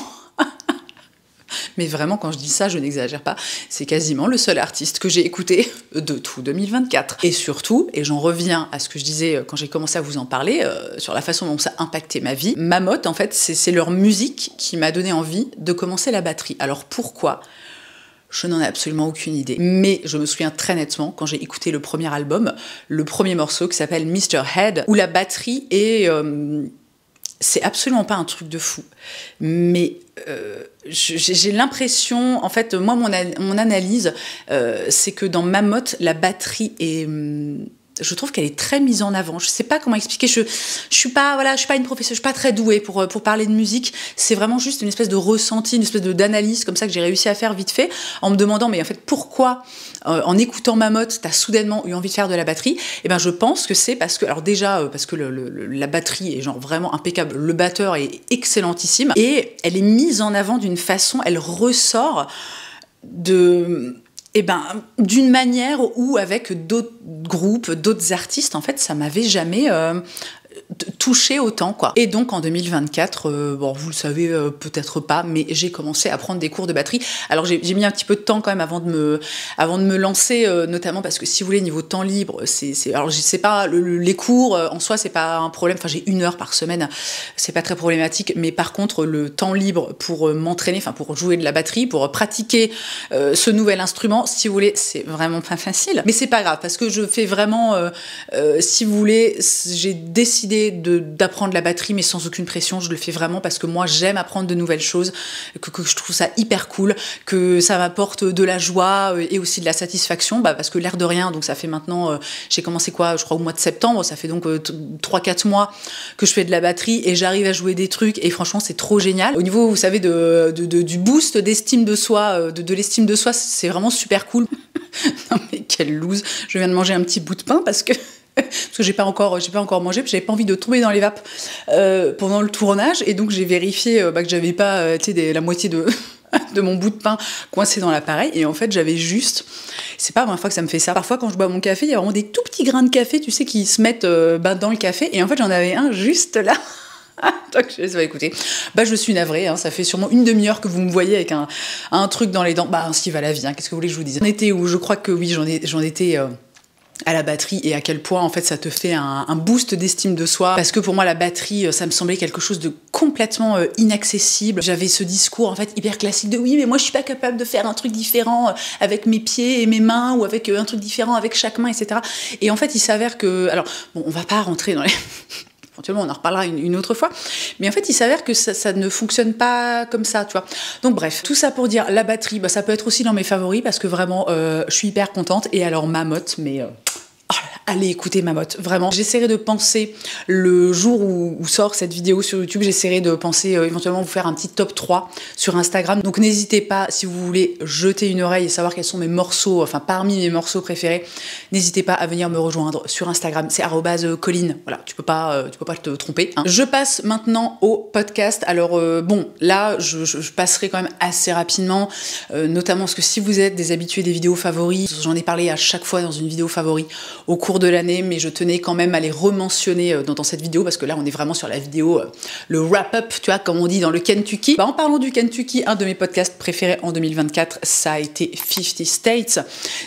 mais vraiment, quand je dis ça, je n'exagère pas, c'est quasiment le seul artiste que j'ai écouté de tout 2024. Et surtout, et j'en reviens à ce que je disais quand j'ai commencé à vous en parler, sur la façon dont ça a impacté ma vie, Mammoth, en fait, c'est leur musique qui m'a donné envie de commencer la batterie. Alors pourquoi ? Je n'en ai absolument aucune idée. Mais je me souviens très nettement, quand j'ai écouté le premier album, le premier morceau qui s'appelle Mr. Head, où la batterie est... c'est absolument pas un truc de fou. Mais j'ai l'impression, en fait, moi, mon analyse, c'est que dans Mammoth, la batterie est je trouve qu'elle est très mise en avant. Je sais pas comment expliquer. Je suis pas une professeure, je suis pas très douée pour parler de musique. C'est vraiment juste une espèce de ressenti, une espèce d'analyse comme ça que j'ai réussi à faire vite fait, en me demandant mais en fait pourquoi en écoutant Mammoth t'as soudainement eu envie de faire de la batterie. Et ben je pense que c'est parce que parce que la batterie est genre vraiment impeccable. Le batteur est excellentissime et elle est mise en avant d'une façon, elle ressort d'une manière où avec d'autres groupes, d'autres artistes, en fait, ça m'avait jamais touché autant, quoi. Et donc en 2024, vous le savez peut-être pas, mais j'ai commencé à prendre des cours de batterie. Alors j'ai mis un petit peu de temps quand même avant de me lancer, notamment parce que si vous voulez, niveau temps libre, alors je sais pas, les cours en soi c'est pas un problème. Enfin, j'ai 1 heure par semaine, c'est pas très problématique. Mais par contre, le temps libre pour m'entraîner, enfin pour jouer de la batterie, pour pratiquer ce nouvel instrument, si vous voulez, c'est vraiment pas facile. Mais c'est pas grave parce que je fais vraiment, si vous voulez, j'ai décidé d'apprendre la batterie mais sans aucune pression. Je le fais vraiment parce que moi j'aime apprendre de nouvelles choses, que je trouve ça hyper cool, que ça m'apporte de la joie et aussi de la satisfaction, parce que l'air de rien, donc ça fait maintenant, j'ai commencé je crois au mois de septembre, ça fait donc 3-4 mois que je fais de la batterie et j'arrive à jouer des trucs et franchement c'est trop génial. Au niveau, vous savez, du boost d'estime de soi, de l'estime de soi, c'est vraiment super cool. Non mais quelle loose, je viens de manger un petit bout de pain parce que j'ai pas encore mangé, puis j'avais pas envie de tomber dans les vapes pendant le tournage, et donc j'ai vérifié que j'avais pas la moitié de mon bout de pain coincé dans l'appareil, et en fait j'avais juste, c'est pas la première fois que ça me fait ça, parfois quand je bois mon café il y a vraiment des tout petits grains de café, tu sais, qui se mettent dans le café, et en fait j'en avais un juste là. Donc écoutez, je suis navrée, ça fait sûrement 1 demi-heure que vous me voyez avec un truc dans les dents, ainsi va la vie, qu'est-ce que vous voulez que je vous dise. On était où, je crois que oui, j'en étais à la batterie, et à quel point en fait ça te fait un boost d'estime de soi, parce que pour moi la batterie ça me semblait quelque chose de complètement inaccessible. J'avais ce discours en fait hyper classique de oui mais moi je suis pas capable de faire un truc différent avec mes pieds et mes mains, ou avec un truc différent avec chaque main, etc. Et en fait il s'avère que, alors bon, on va pas rentrer dans les éventuellement on en reparlera une autre fois, mais en fait il s'avère que ça ne fonctionne pas comme ça, tu vois. Donc bref, tout ça pour dire, la batterie, ça peut être aussi dans mes favoris, parce que vraiment je suis hyper contente. Et alors Mammoth, mais oh là là, allez écouter Mammoth, vraiment. J'essaierai de penser, le jour où sort cette vidéo sur YouTube, j'essaierai de penser éventuellement vous faire un petit top 3 sur Instagram. Donc n'hésitez pas, si vous voulez jeter une oreille et savoir quels sont mes morceaux, enfin parmi mes morceaux préférés, n'hésitez pas à venir me rejoindre sur Instagram, c'est @Colline. Voilà, tu peux pas te tromper. Je passe maintenant au podcast. Alors là, je passerai quand même assez rapidement, notamment parce que si vous êtes des habitués des vidéos favoris, j'en ai parlé à chaque fois dans une vidéo favori au cours de l'année, mais je tenais quand même à les rementionner dans cette vidéo, parce que là on est vraiment sur la vidéo, le wrap-up, tu vois, comme on dit dans le Kentucky. En parlant du Kentucky, un de mes podcasts préférés en 2024, ça a été 50 States.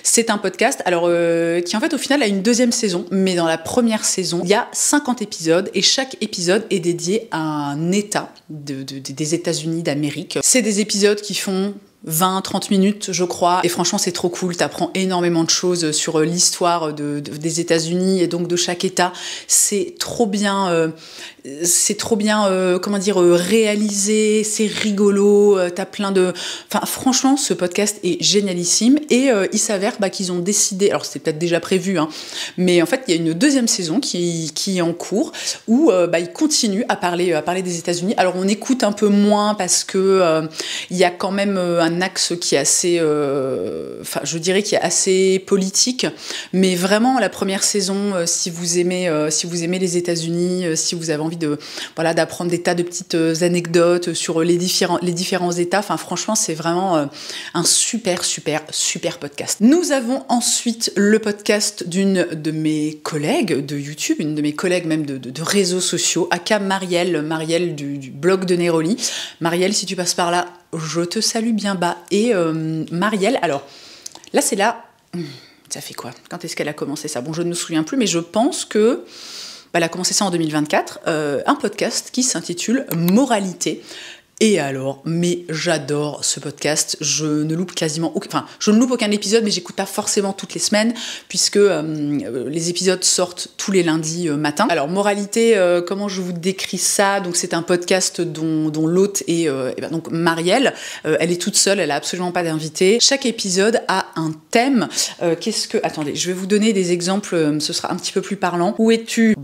C'est un podcast qui en fait au final a une 2e saison, mais dans la première saison, il y a 50 épisodes, et chaque épisode est dédié à un état des États-Unis d'Amérique. C'est des épisodes qui font 20-30 minutes, je crois, et franchement c'est trop cool, t'apprends énormément de choses sur l'histoire des États-Unis et donc de chaque État. C'est trop bien réalisé, c'est rigolo, t'as plein de... Enfin franchement ce podcast est génialissime, et il s'avère qu'ils ont décidé, alors c'était peut-être déjà prévu, mais en fait il y a une 2e saison qui est en cours, où ils continuent à parler des États-Unis. Alors on écoute un peu moins parce que il y a quand même un axe qui est assez, je dirais qui est assez politique, mais vraiment la première saison, si vous aimez les États-Unis, si vous avez envie d'apprendre des tas de petites anecdotes sur les différents États, franchement c'est vraiment un super podcast. Nous avons ensuite le podcast d'une de mes collègues de YouTube, une de mes collègues même de réseaux sociaux, aka Marielle du blog de Neroli. Marielle, si tu passes par là, je te salue bien bas. Et Marielle, alors là c'est là, ça fait quoi? Quand est-ce qu'elle a commencé ça? Bon, je ne me souviens plus, mais je pense que elle a commencé ça en 2024, un podcast qui s'intitule Moralité. Et alors, mais j'adore ce podcast. Je ne loupe je ne loupe aucun épisode, mais j'écoute pas forcément toutes les semaines, puisque les épisodes sortent tous les lundis matin. Alors, moralité, comment je vous décris ça? Donc, c'est un podcast dont l'hôte est donc Marielle. Elle est toute seule, elle a absolument pas d'invité. Chaque épisode a un thème. Attendez, je vais vous donner des exemples, ce sera un petit peu plus parlant. Où es-tu?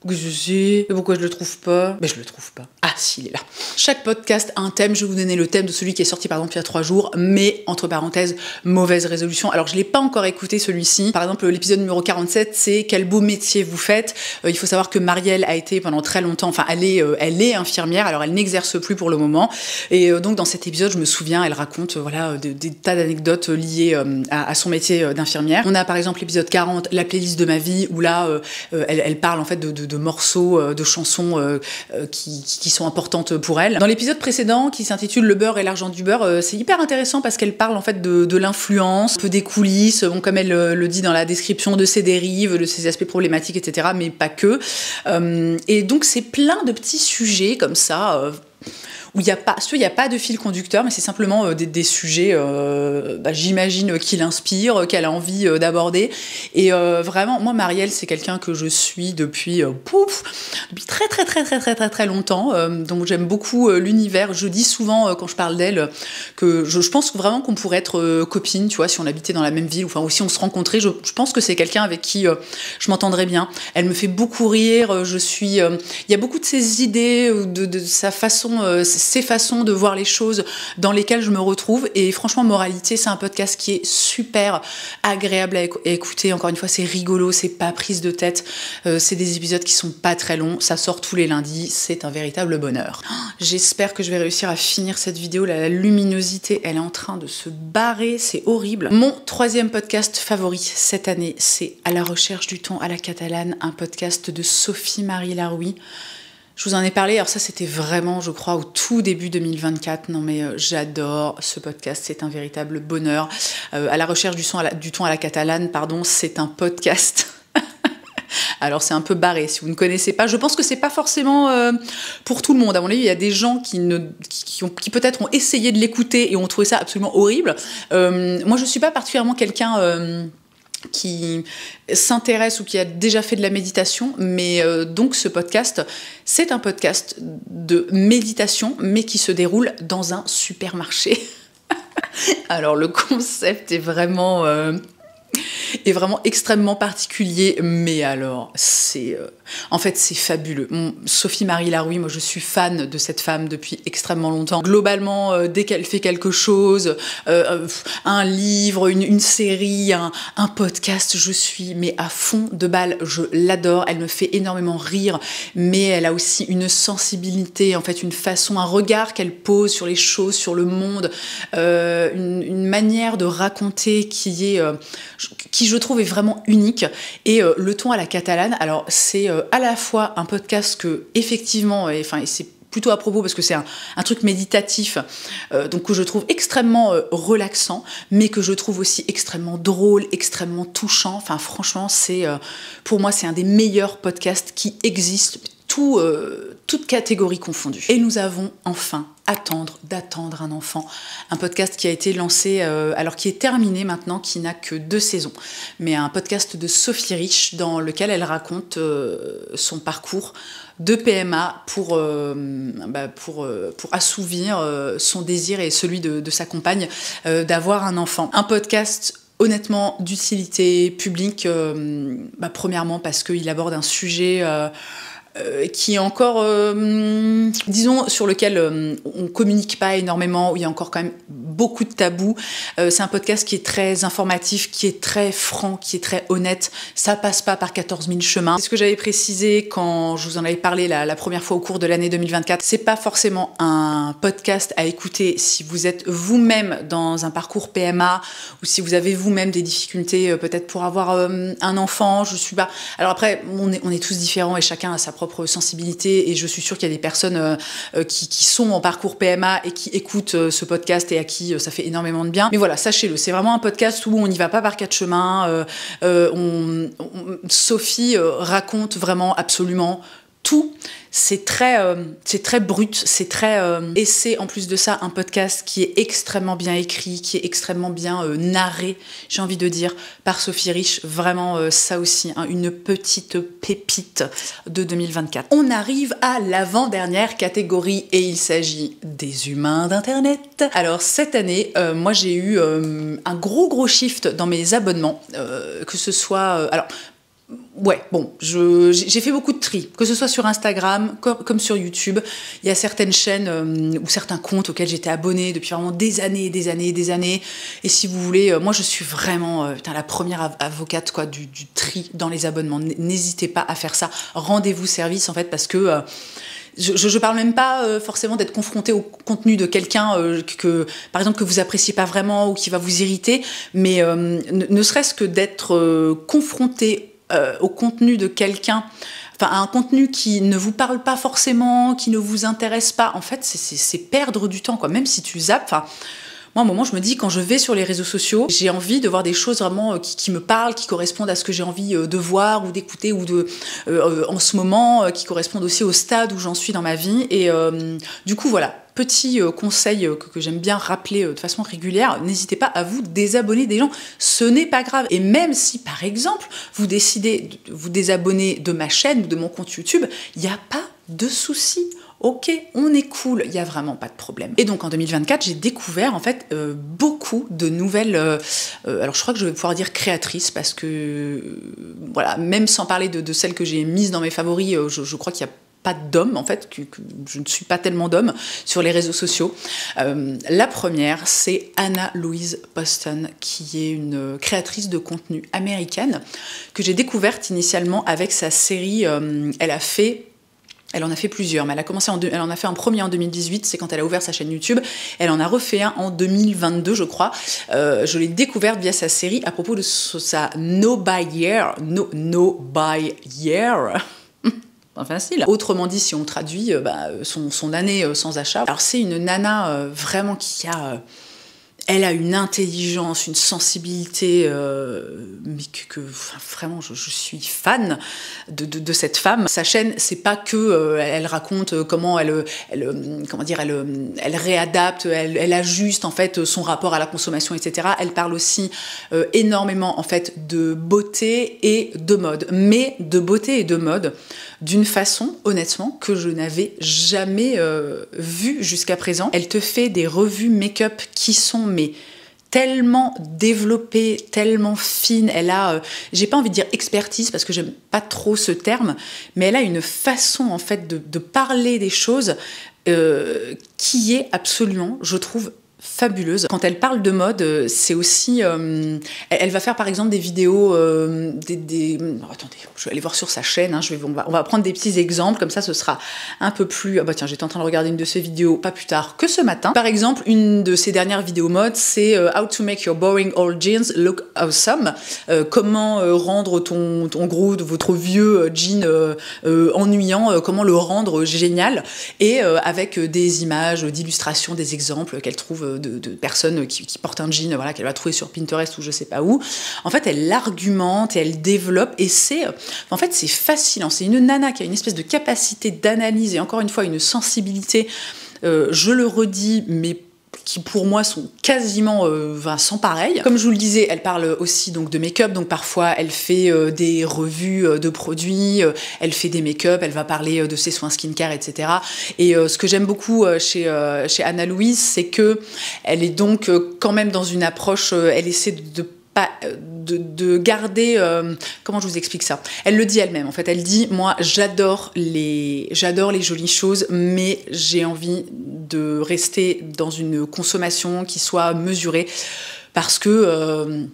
Je sais. Pourquoi je le trouve pas? Je le trouve pas. Ah si, il est là. Chaque podcast a un thème. Je vais vous donner le thème de celui qui est sorti par exemple il y a 3 jours, mais entre parenthèses, mauvaise résolution. Alors je l'ai pas encore écouté celui-ci. Par exemple, l'épisode numéro 47, c'est quel beau métier vous faites. Il faut savoir que Marielle a été pendant très longtemps, elle est infirmière, alors elle n'exerce plus pour le moment. Et donc dans cet épisode, je me souviens, elle raconte des tas d'anecdotes liées à son métier d'infirmière. On a par exemple l'épisode 40, la playlist de ma vie, où là, elle parle en fait de morceaux, de chansons qui sont importantes pour elle. Dans l'épisode précédent, qui s'intitule Le beurre et l'argent du beurre, c'est hyper intéressant parce qu'elle parle en fait de l'influence, un peu des coulisses, comme elle le dit dans la description, de ses dérives, de ses aspects problématiques, etc., mais pas que. Et donc c'est plein de petits sujets comme ça, où il n'y a pas de fil conducteur, mais c'est simplement des sujets, j'imagine, qui l'inspirent, qu'elle a envie d'aborder. Et vraiment, moi, Marielle, c'est quelqu'un que je suis depuis très, très, très, très, très, très, très longtemps. Donc, j'aime beaucoup l'univers. Je dis souvent, quand je parle d'elle, que je pense vraiment qu'on pourrait être copines, tu vois, si on habitait dans la même ville, ou si on se rencontrait. Je pense que c'est quelqu'un avec qui je m'entendrais bien. Elle me fait beaucoup rire. Il y a beaucoup de ses idées, de sa façon, ses façons de voir les choses dans lesquelles je me retrouve. Et franchement, moralité, c'est un podcast qui est super agréable à écouter. Encore une fois, c'est rigolo, c'est pas prise de tête. C'est des épisodes qui sont pas très longs. Ça sort tous les lundis. C'est un véritable bonheur. J'espère que je vais réussir à finir cette vidéo. La luminosité, elle est en train de se barrer. C'est horrible. Mon 3e podcast favori cette année, c'est À la recherche du ton à la catalane, un podcast de Sophie-Marie Laroui. Je vous en ai parlé, alors ça c'était vraiment, je crois, au tout début 2024. Non mais j'adore ce podcast, c'est un véritable bonheur. À la recherche du ton à la catalane, c'est un podcast. Alors c'est un peu barré, si vous ne connaissez pas. Je pense que c'est pas forcément pour tout le monde. À mon avis, il y a des gens qui peut-être ont essayé de l'écouter et ont trouvé ça absolument horrible. Moi je suis pas particulièrement quelqu'un qui s'intéresse ou qui a déjà fait de la méditation, mais donc ce podcast, c'est un podcast de méditation, mais qui se déroule dans un supermarché. Alors le concept est vraiment extrêmement particulier, mais alors c'est fabuleux. Sophie-Marie Laroui, moi je suis fan de cette femme depuis extrêmement longtemps. Globalement, dès qu'elle fait quelque chose, un livre, une série, un podcast, je suis à fond de balle. Je l'adore, elle me fait énormément rire, mais elle a aussi une sensibilité, en fait une façon, un regard qu'elle pose sur les choses, sur le monde, une manière de raconter qui je trouve est vraiment unique. Et Le ton à la catalane, alors c'est à la fois un podcast que effectivement, et c'est plutôt à propos parce que c'est un truc méditatif, donc que je trouve extrêmement relaxant, mais que je trouve aussi extrêmement drôle, extrêmement touchant. Enfin franchement, pour moi c'est un des meilleurs podcasts qui existent, toutes catégories confondues. Et nous avons enfin d'attendre un enfant. Un podcast qui a été lancé, alors qui est terminé maintenant, qui n'a que 2 saisons. Mais un podcast de Sophie Rich dans lequel elle raconte son parcours de PMA pour assouvir son désir et celui de sa compagne d'avoir un enfant. Un podcast honnêtement d'utilité publique, premièrement parce qu'il aborde un sujet qui est encore, disons, sur lequel on communique pas énormément, où il y a encore quand même beaucoup de tabous. C'est un podcast qui est très informatif, qui est très franc, qui est très honnête. Ça passe pas par 14 000 chemins. C'est ce que j'avais précisé quand je vous en avais parlé la première fois au cours de l'année 2024. C'est pas forcément un podcast à écouter si vous êtes vous-même dans un parcours PMA ou si vous avez vous-même des difficultés peut-être pour avoir un enfant. Je suis pas... Alors après, on est tous différents et chacun a sa propre sensibilité, et je suis sûre qu'il y a des personnes qui sont en parcours PMA et qui écoutent ce podcast et à qui ça fait énormément de bien. Mais voilà, sachez-le, c'est vraiment un podcast où on n'y va pas par 4 chemins. Sophie raconte vraiment absolument tout. C'est très brut, c'est très... Et c'est en plus de ça un podcast qui est extrêmement bien écrit, qui est extrêmement bien narré, j'ai envie de dire, par Sophie Rich. Vraiment, ça aussi, hein, une petite pépite de 2024. On arrive à l'avant-dernière catégorie et il s'agit des humains d'Internet. Alors cette année, moi j'ai eu un gros shift dans mes abonnements, que ce soit... Ouais, bon, j'ai fait beaucoup de tri, que ce soit sur Instagram comme sur YouTube. Il y a certaines chaînes ou certains comptes auxquels j'étais abonnée depuis vraiment des années. Et si vous voulez, moi je suis vraiment la première avocate quoi, du tri dans les abonnements. N'hésitez pas à faire ça. Rendez-vous service en fait parce que... Je parle même pas forcément d'être confronté au contenu de quelqu'un par exemple que vous appréciez pas vraiment ou qui va vous irriter, mais ne serait-ce que d'être confronté au contenu de quelqu'un, enfin à un contenu qui ne vous parle pas forcément, qui ne vous intéresse pas, en fait c'est perdre du temps quoi. Même si tu zappes, enfin moi, à un moment, je me dis, quand je vais sur les réseaux sociaux, j'ai envie de voir des choses vraiment qui me parlent, qui correspondent à ce que j'ai envie de voir ou d'écouter, ou en ce moment, qui correspondent aussi au stade où j'en suis dans ma vie. Et du coup, voilà, petit conseil que j'aime bien rappeler de façon régulière, n'hésitez pas à vous désabonner des gens, ce n'est pas grave. Et même si, par exemple, vous décidez de vous désabonner de ma chaîne ou de mon compte YouTube, il n'y a pas de souci. Ok, on est cool, il n'y a vraiment pas de problème. Et donc en 2024, j'ai découvert en fait beaucoup de nouvelles, alors je crois que je vais pouvoir dire créatrices parce que, voilà, même sans parler de celles que j'ai mises dans mes favoris, je crois qu'il y a pas d'hommes en fait, que je ne suis pas tellement d'hommes sur les réseaux sociaux. La première, c'est Anna Louise Boston, qui est une créatrice de contenu américaine que j'ai découverte initialement avec sa série. Elle en a fait plusieurs, mais elle en a fait un premier en 2018, c'est quand elle a ouvert sa chaîne YouTube. Elle en a refait un en 2022, je crois. Je l'ai découverte via sa série à propos de sa No Buy Year. No Buy Year. Enfin, facile. Autrement dit, si on traduit son année sans achat. Alors c'est une nana vraiment qui a... Elle a une intelligence, une sensibilité, mais enfin, vraiment, je suis fan de cette femme. Sa chaîne, c'est pas que elle raconte comment elle réadapte, elle ajuste en fait son rapport à la consommation, etc. Elle parle aussi énormément en fait de beauté et de mode, mais de beauté et de mode d'une façon, honnêtement, que je n'avais jamais vue jusqu'à présent. Elle te fait des revues make-up qui sont tellement développée, tellement fine. Elle a, j'ai pas envie de dire expertise parce que j'aime pas trop ce terme, mais elle a une façon en fait de parler des choses qui est absolument, je trouve, fabuleuse. Quand elle parle de mode, c'est aussi... elle va faire par exemple des vidéos... attendez, je vais aller voir sur sa chaîne, hein, on va prendre des petits exemples, comme ça ce sera un peu plus... Ah bah tiens, j'étais en train de regarder une de ses vidéos pas plus tard que ce matin. Par exemple, une de ses dernières vidéos mode, c'est How to make your boring old jeans look awesome. Comment rendre votre vieux jean ennuyant, comment le rendre génial, et avec des images, d'illustrations, des exemples qu'elle trouve de personnes qui portent un jean, voilà, qu'elle va trouver sur Pinterest ou je sais pas où. En fait, elle argumente et elle développe, et c'est fascinant. C'est une nana qui a une espèce de capacité d'analyse et encore une fois une sensibilité, je le redis, mais qui pour moi sont quasiment sans pareil. Comme je vous le disais, elle parle aussi donc de make-up, donc parfois elle fait des revues de produits, elle fait des make-up, elle va parler de ses soins skincare, etc. Et ce que j'aime beaucoup chez Anna Louise, c'est que elle est donc quand même dans une approche, elle essaie de garder... comment je vous explique ça ? Elle le dit elle-même, en fait. Elle dit, moi, j'adore les jolies choses, mais j'ai envie de rester dans une consommation qui soit mesurée, parce que...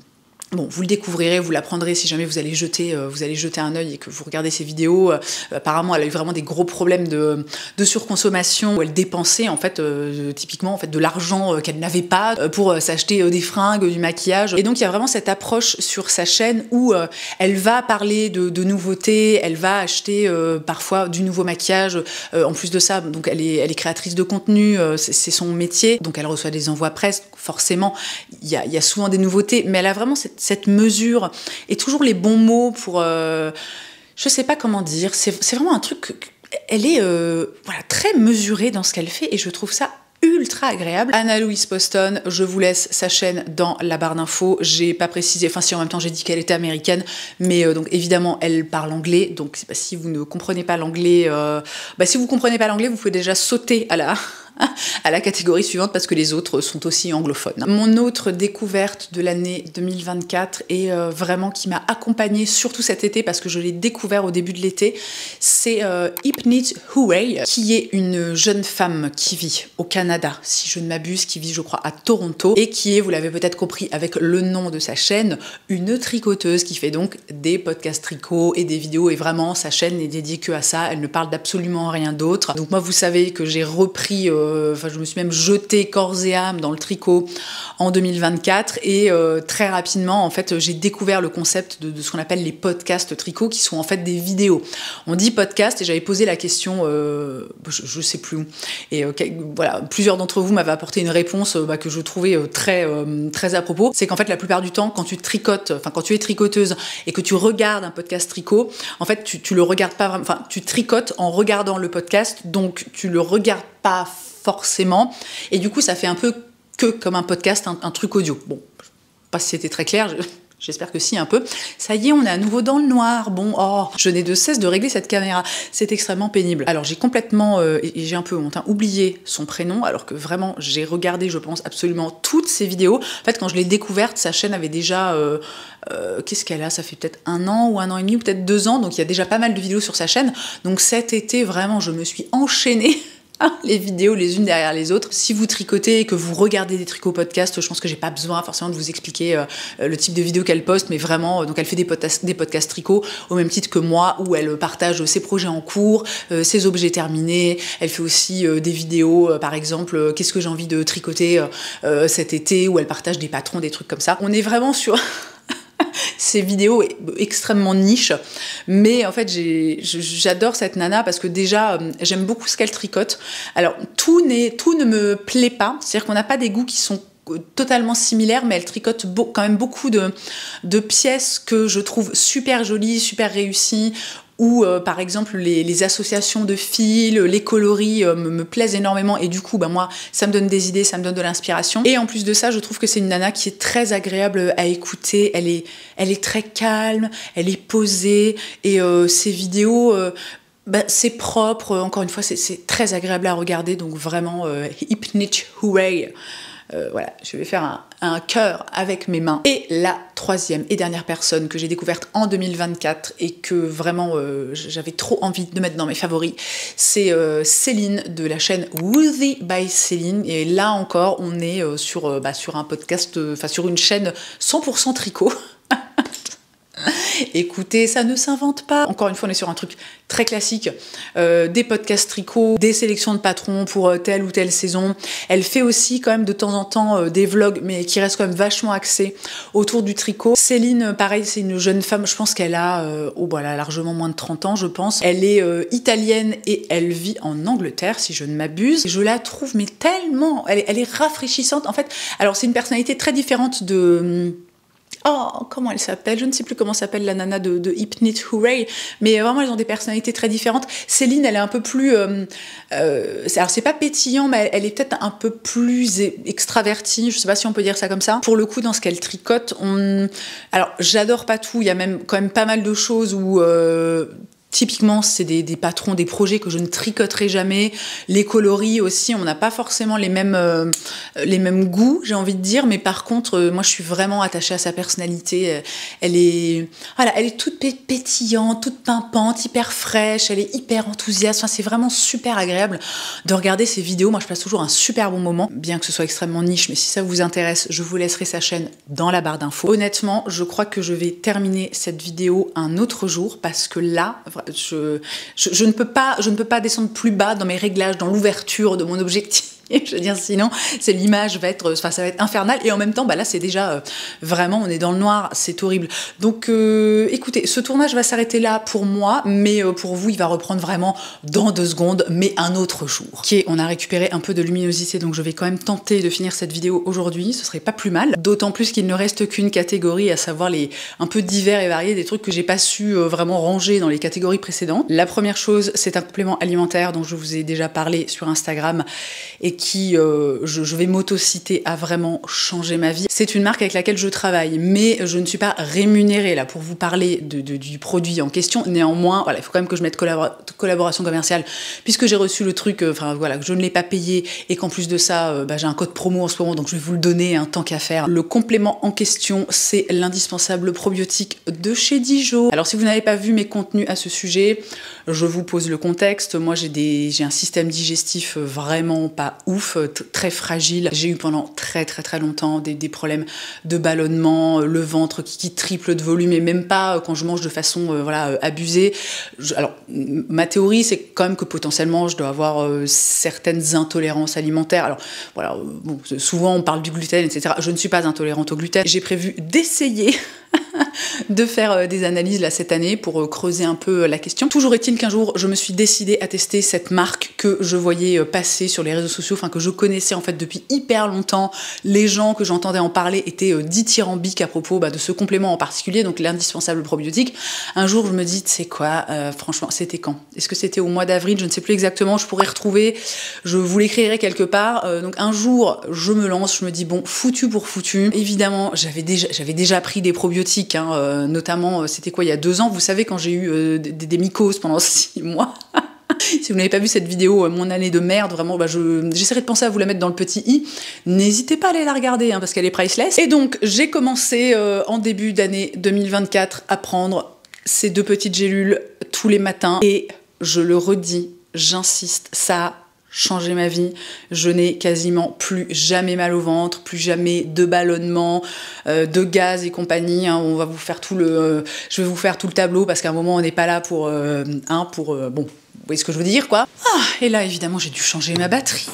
Bon, vous le découvrirez, vous l'apprendrez si jamais vous allez jeter un œil et que vous regardez ses vidéos. Apparemment, elle a eu vraiment des gros problèmes de surconsommation, où elle dépensait en fait typiquement en fait de l'argent qu'elle n'avait pas pour s'acheter des fringues, du maquillage. Et donc il y a vraiment cette approche sur sa chaîne où elle va parler de nouveautés, elle va acheter parfois du nouveau maquillage. En plus de ça, donc elle est créatrice de contenu, c'est son métier. Donc elle reçoit des envois presse. Forcément, il y a souvent des nouveautés, mais elle a vraiment cette mesure et toujours les bons mots pour... je sais pas comment dire, c'est vraiment un truc elle est voilà, très mesurée dans ce qu'elle fait et je trouve ça ultra agréable. Anna-Louise Poston, je vous laisse sa chaîne dans la barre d'infos. J'ai pas précisé, enfin si en même temps j'ai dit qu'elle était américaine, mais donc évidemment elle parle anglais, donc si vous ne comprenez pas l'anglais, si vous comprenez pas l'anglais, vous pouvez déjà sauter à la catégorie suivante parce que les autres sont aussi anglophones. Mon autre découverte de l'année 2024 et vraiment qui m'a accompagnée surtout cet été parce que je l'ai découvert au début de l'été, c'est Hypnit Huey, qui est une jeune femme qui vit au Canada, si je ne m'abuse, qui vit je crois à Toronto et qui est, vous l'avez peut-être compris avec le nom de sa chaîne, une tricoteuse qui fait donc des podcasts tricot et des vidéos et vraiment sa chaîne est dédiée que à ça, elle ne parle d'absolument rien d'autre. Donc moi vous savez que j'ai repris je me suis même jetée corps et âme dans le tricot en 2024 et très rapidement en fait j'ai découvert le concept de ce qu'on appelle les podcasts tricot qui sont en fait des vidéos. On dit podcast et j'avais posé la question je sais plus où et voilà, plusieurs d'entre vous m'avaient apporté une réponse que je trouvais très à propos. C'est qu'en fait la plupart du temps quand tu tricotes, enfin quand tu es tricoteuse et que tu regardes un podcast tricot, en fait tu le regardes pas vraiment, enfin tu tricotes en regardant le podcast, donc tu le regardes pas forcément et du coup ça fait un peu que comme un podcast, un truc audio. Bon, je sais pas si c'était très clair, j'espère que si un peu. Ça y est, on est à nouveau dans le noir. Bon, je n'ai de cesse de régler cette caméra. C'est extrêmement pénible. Alors j'ai complètement, et j'ai un peu honte, oublié son prénom, alors que vraiment j'ai regardé, je pense, absolument toutes ses vidéos. En fait, quand je l'ai découverte, sa chaîne avait déjà... qu'est-ce qu'elle a? Ça fait peut-être 1 an ou 1 an et demi, ou peut-être 2 ans, donc il y a déjà pas mal de vidéos sur sa chaîne. Donc cet été, vraiment, je me suis enchaînée les vidéos les unes derrière les autres. Si vous tricotez et que vous regardez des tricots podcasts, je pense que j'ai pas besoin forcément de vous expliquer le type de vidéos qu'elle poste, mais vraiment, donc elle fait des podcasts tricot au même titre que moi, où elle partage ses projets en cours, ses objets terminés. Elle fait aussi des vidéos, par exemple, qu'est-ce que j'ai envie de tricoter cet été, où elle partage des patrons, des trucs comme ça. On est vraiment sur... ces vidéos extrêmement niche, mais en fait j'adore cette nana parce que déjà j'aime beaucoup ce qu'elle tricote. Alors tout ne me plaît pas, c'est-à-dire qu'on n'a pas des goûts qui sont totalement similaires, mais elle tricote quand même beaucoup de pièces que je trouve super jolies, super réussies, où par exemple les associations de fils, les coloris me plaisent énormément et du coup moi ça me donne des idées, ça me donne de l'inspiration. Et en plus de ça, je trouve que c'est une nana qui est très agréable à écouter, elle est très calme, elle est posée et ses vidéos c'est propre, encore une fois c'est très agréable à regarder, donc vraiment Hypnit Huey. Voilà, je vais faire un cœur avec mes mains. Et la troisième et dernière personne que j'ai découverte en 2024 et que vraiment j'avais trop envie de mettre dans mes favoris, c'est Céline de la chaîne Woothy by Céline. Et là encore, on est sur un podcast, sur une chaîne 100% tricot. Écoutez, ça ne s'invente pas. Encore une fois, on est sur un truc très classique, des podcasts tricot, des sélections de patrons pour telle ou telle saison. Elle fait aussi quand même de temps en temps des vlogs, mais qui restent quand même vachement axés autour du tricot. Céline, pareil, c'est une jeune femme, je pense qu'elle a largement moins de 30 ans, je pense. Elle est italienne et elle vit en Angleterre, si je ne m'abuse. Je la trouve mais tellement... Elle est rafraîchissante. En fait, alors c'est une personnalité très différente de... comment elle s'appelle? Je ne sais plus comment s'appelle la nana de Hypnit Huey, mais vraiment elles ont des personnalités très différentes. Céline, elle est un peu plus... alors c'est pas pétillant, mais elle est peut-être un peu plus extravertie, je sais pas si on peut dire ça comme ça. Pour le coup, dans ce qu'elle tricote, alors j'adore pas tout, il y a même quand même pas mal de choses où... Typiquement, c'est des patrons, des projets que je ne tricoterai jamais. Les coloris aussi, on n'a pas forcément les mêmes goûts, j'ai envie de dire. Mais par contre, moi, je suis vraiment attachée à sa personnalité. Elle est toute pétillante, toute pimpante, hyper fraîche. Elle est hyper enthousiaste. Enfin, c'est vraiment super agréable de regarder ses vidéos. Moi, je passe toujours un super bon moment, bien que ce soit extrêmement niche. Mais si ça vous intéresse, je vous laisserai sa chaîne dans la barre d'infos. Honnêtement, je crois que je vais terminer cette vidéo un autre jour parce que là, je ne peux pas descendre plus bas dans mes réglages, dans l'ouverture de mon objectif. Je veux dire, sinon, c'est l'image va être, enfin, ça va être infernal. Et en même temps, bah là, c'est déjà vraiment, on est dans le noir, c'est horrible. Donc, écoutez, ce tournage va s'arrêter là pour moi, mais pour vous, il va reprendre vraiment dans 2 secondes, mais un autre jour. Ok, on a récupéré un peu de luminosité, donc je vais quand même tenter de finir cette vidéo aujourd'hui. Ce serait pas plus mal. D'autant plus qu'il ne reste qu'une catégorie, à savoir les un peu divers et variés, des trucs que j'ai pas su vraiment ranger dans les catégories précédentes. La première chose, c'est un complément alimentaire dont je vous ai déjà parlé sur Instagram et qui, je vais m'auto-citer, a vraiment changé ma vie. C'est une marque avec laquelle je travaille, mais je ne suis pas rémunérée là pour vous parler du produit en question. Néanmoins, voilà, il faut quand même que je mette collaboration commerciale, puisque j'ai reçu le truc, enfin voilà, que je ne l'ai pas payé et qu'en plus de ça, j'ai un code promo en ce moment, donc je vais vous le donner, tant qu'à faire. Le complément en question, c'est l'indispensable probiotique de chez Dijon. Alors si vous n'avez pas vu mes contenus à ce sujet, je vous pose le contexte. Moi, j'ai un système digestif vraiment pas ouf, très fragile. J'ai eu pendant très longtemps des problèmes de ballonnement, le ventre qui triple de volume, et même pas quand je mange de façon voilà, abusée. Alors, ma théorie, c'est quand même que potentiellement, je dois avoir certaines intolérances alimentaires. Alors, voilà, bon, souvent on parle du gluten, etc. Je ne suis pas intolérante au gluten. J'ai prévu d'essayer de faire des analyses là cette année pour creuser un peu la question. Toujours est-il qu'un jour je me suis décidée à tester cette marque que je voyais passer sur les réseaux sociaux, enfin que je connaissais en fait depuis hyper longtemps. Les gens que j'entendais en parler étaient dithyrambiques à propos de ce complément en particulier, donc l'indispensable probiotique. Un jour je me dis, tu sais quoi, franchement, c'était quand? Est-ce que c'était au mois d'avril? Je ne sais plus exactement, je pourrais retrouver, je vous l'écrirai quelque part. Donc un jour je me lance, je me dis bon, foutu pour foutu. Évidemment, j'avais déjà pris des probiotiques, notamment, c'était quoi, il y a 2 ans, vous savez, quand j'ai eu des mycoses pendant 6 mois. Si vous n'avez pas vu cette vidéo, mon année de merde, vraiment, j'essaierai de penser à vous la mettre dans le petit i. N'hésitez pas à aller la regarder, parce qu'elle est priceless. Et donc, j'ai commencé en début d'année 2024 à prendre ces 2 petites gélules tous les matins. Et je le redis, j'insiste, ça a changé ma vie. Je n'ai quasiment plus jamais mal au ventre, plus jamais de ballonnement, de gaz et compagnie. On va vous faire je vais vous faire tout le tableau, parce qu'à un moment on n'est pas là pour bon, vous voyez ce que je veux dire, quoi. Et là évidemment j'ai dû changer ma batterie.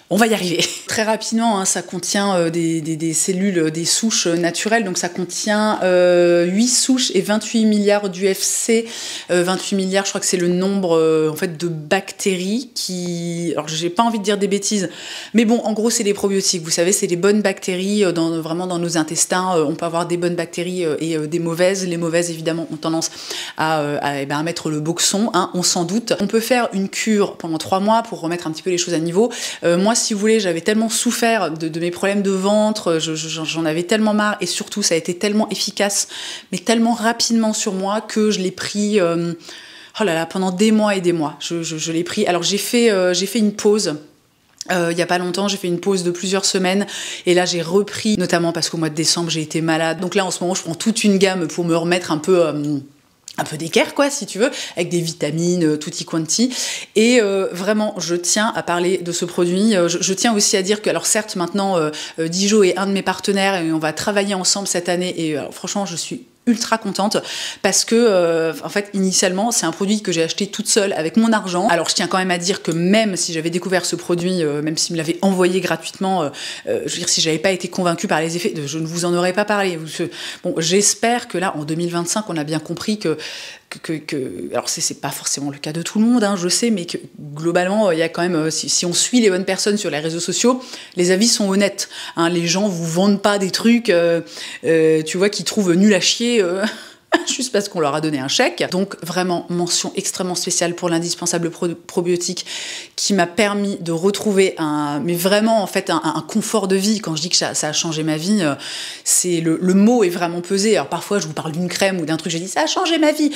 On va y arriver. Très rapidement, ça contient des cellules, des souches naturelles, donc ça contient 8 souches et 28 milliards d'UFC. 28 milliards, je crois que c'est le nombre en fait de bactéries qui... Alors j'ai pas envie de dire des bêtises, mais bon, en gros c'est les probiotiques, vous savez, c'est les bonnes bactéries vraiment dans nos intestins. On peut avoir des bonnes bactéries et des mauvaises. Les mauvaises, évidemment, ont tendance à mettre le boxon, on s'en doute. On peut faire une cure pendant 3 mois pour remettre un petit peu les choses à niveau. Moi, si vous voulez, j'avais tellement souffert de mes problèmes de ventre, j'en avais tellement marre, et surtout ça a été tellement efficace, mais tellement rapidement sur moi, que je l'ai pris oh là là, pendant des mois et des mois. Je l'ai pris. Alors j'ai fait une pause. Il y a pas longtemps, j'ai fait une pause de plusieurs semaines, et là j'ai repris, notamment parce qu'au mois de décembre j'ai été malade. Donc là en ce moment je prends toute une gamme pour me remettre un peu d'équerre, quoi, si tu veux, avec des vitamines, tutti quanti. Et vraiment, je tiens à parler de ce produit. Je tiens aussi à dire que, alors certes, maintenant, Dijon est un de mes partenaires et on va travailler ensemble cette année. Et franchement, je suis ultra contente, parce que en fait initialement c'est un produit que j'ai acheté toute seule avec mon argent. Alors je tiens quand même à dire que même si j'avais découvert ce produit, même s'il me l'avait envoyé gratuitement, je veux dire, si j'avais pas été convaincue par les effets, je ne vous en aurais pas parlé. Bon, j'espère que là en 2025 on a bien compris que alors c'est pas forcément le cas de tout le monde, je sais, mais que globalement il y a quand même, si on suit les bonnes personnes sur les réseaux sociaux, les avis sont honnêtes, les gens vous vendent pas des trucs tu vois, qu'ils trouvent nuls à chier juste parce qu'on leur a donné un chèque. Donc vraiment, mention extrêmement spéciale pour l'indispensable probiotique, qui m'a permis de retrouver mais vraiment en fait un confort de vie. Quand je dis que ça a changé ma vie, c'est le mot est vraiment pesé. Alors parfois je vous parle d'une crème ou d'un truc, j'ai dit ça a changé ma vie.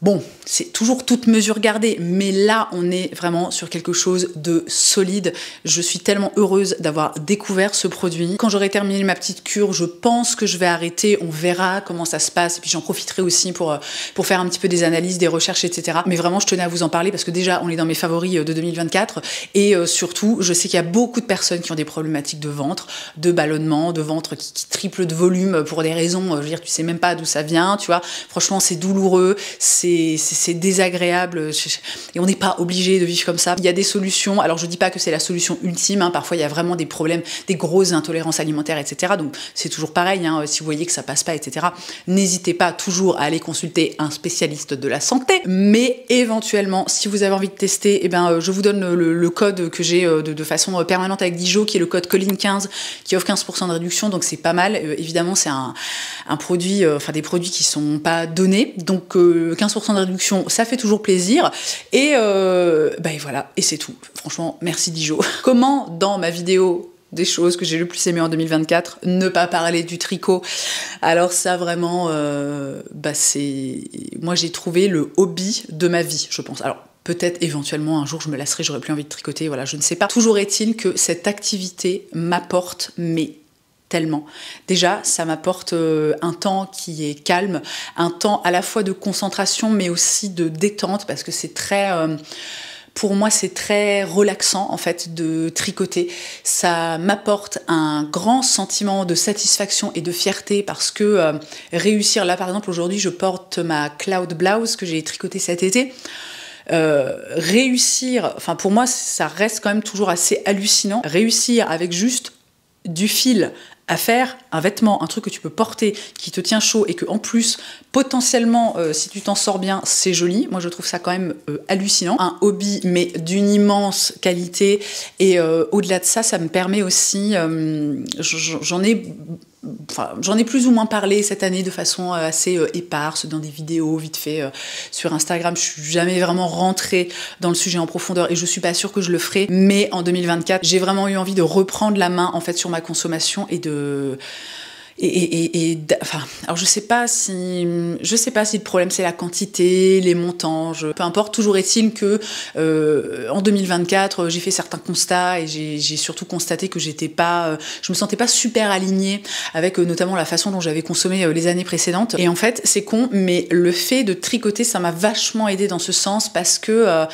Bon, c'est toujours toute mesure gardée, mais là, on est vraiment sur quelque chose de solide. Je suis tellement heureuse d'avoir découvert ce produit. Quand j'aurai terminé ma petite cure, je pense que je vais arrêter. On verra comment ça se passe. Et puis j'en profiterai aussi pour faire un petit peu des analyses, des recherches, etc. Mais vraiment, je tenais à vous en parler parce que déjà, on est dans mes favoris de 2024. Et surtout, je sais qu'il y a beaucoup de personnes qui ont des problématiques de ventre, de ballonnement, de ventre qui triple de volume pour des raisons, je veux dire, tu sais même pas d'où ça vient, tu vois. Franchement, c'est douloureux, c'est c'est désagréable et on n'est pas obligé de vivre comme ça. Il y a des solutions, alors je dis pas que c'est la solution ultime, hein, parfois il y a vraiment des problèmes, des grosses intolérances alimentaires, etc. Donc c'est toujours pareil, hein, si vous voyez que ça passe pas, etc. N'hésitez pas toujours à aller consulter un spécialiste de la santé, mais éventuellement, si vous avez envie de tester, eh ben, je vous donne le code que j'ai de façon permanente avec Dijo, qui est le code Colline15, qui offre 15% de réduction, donc c'est pas mal. Évidemment, c'est un produit, enfin des produits qui sont pas donnés, donc 15% de réduction, ça fait toujours plaisir. Et voilà, et c'est tout. Franchement, merci Dijo. Comment, dans ma vidéo des choses que j'ai le plus aimé en 2024, ne pas parler du tricot? Alors ça vraiment, moi j'ai trouvé le hobby de ma vie, je pense. Alors peut-être éventuellement un jour je me lasserai, j'aurais plus envie de tricoter, voilà, je ne sais pas. Toujours est-il que cette activité m'apporte, mais tellement. Déjà, ça m'apporte un temps qui est calme, un temps à la fois de concentration, mais aussi de détente, parce que c'est très... pour moi, c'est très relaxant, en fait, de tricoter. Ça m'apporte un grand sentiment de satisfaction et de fierté parce que réussir... Là, par exemple, aujourd'hui, je porte ma Cloud Blouse que j'ai tricotée cet été. Réussir... Enfin, pour moi, ça reste quand même toujours assez hallucinant. Réussir avec juste du fil à faire un vêtement, un truc que tu peux porter, qui te tient chaud et que en plus, potentiellement, si tu t'en sors bien, c'est joli. Moi, je trouve ça quand même hallucinant. Un hobby, mais d'une immense qualité. Et au-delà de ça, ça me permet aussi... j'en ai plus ou moins parlé cette année de façon assez éparse, dans des vidéos vite fait sur Instagram. Je suis jamais vraiment rentrée dans le sujet en profondeur et je suis pas sûre que je le ferai. Mais en 2024, j'ai vraiment eu envie de reprendre la main en fait sur ma consommation et de... alors je sais pas si le problème c'est la quantité, les montants, peu importe, toujours est-il que en 2024 j'ai fait certains constats et j'ai surtout constaté que je me sentais pas super alignée avec notamment la façon dont j'avais consommé les années précédentes. Et en fait c'est con, mais le fait de tricoter ça m'a vachement aidée dans ce sens parce que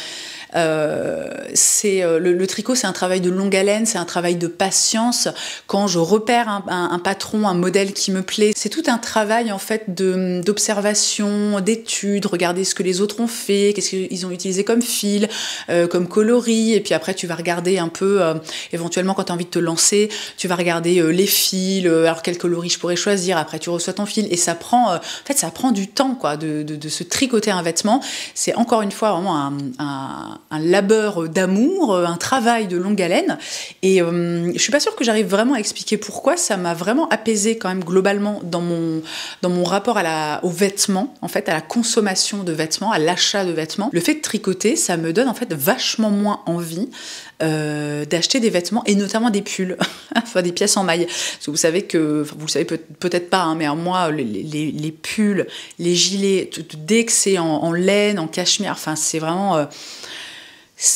le tricot, c'est un travail de longue haleine, c'est un travail de patience. Quand je repère un patron, un modèle qui me plaît, c'est tout un travail en fait d'observation, d'étude, regarder ce que les autres ont fait, qu'est-ce qu'ils ont utilisé comme fil, comme coloris, et puis après tu vas regarder un peu, éventuellement quand tu as envie de te lancer, tu vas regarder les fils, alors quel coloris je pourrais choisir, après tu reçois ton fil, et ça prend, ça prend du temps quoi, de se tricoter un vêtement. C'est encore une fois vraiment un labeur d'amour, un travail de longue haleine. Et je suis pas sûre que j'arrive vraiment à expliquer pourquoi. Ça m'a vraiment apaisée quand même globalement dans mon rapport aux vêtements, en fait, à la consommation de vêtements, à l'achat de vêtements. Le fait de tricoter, ça me donne en fait vachement moins envie d'acheter des vêtements et notamment des pulls, enfin des pièces en maille. Parce que vous savez que, vous le savez peut-être pas, hein, mais moi les pulls, les gilets, dès que c'est en laine, en cachemire, enfin c'est vraiment...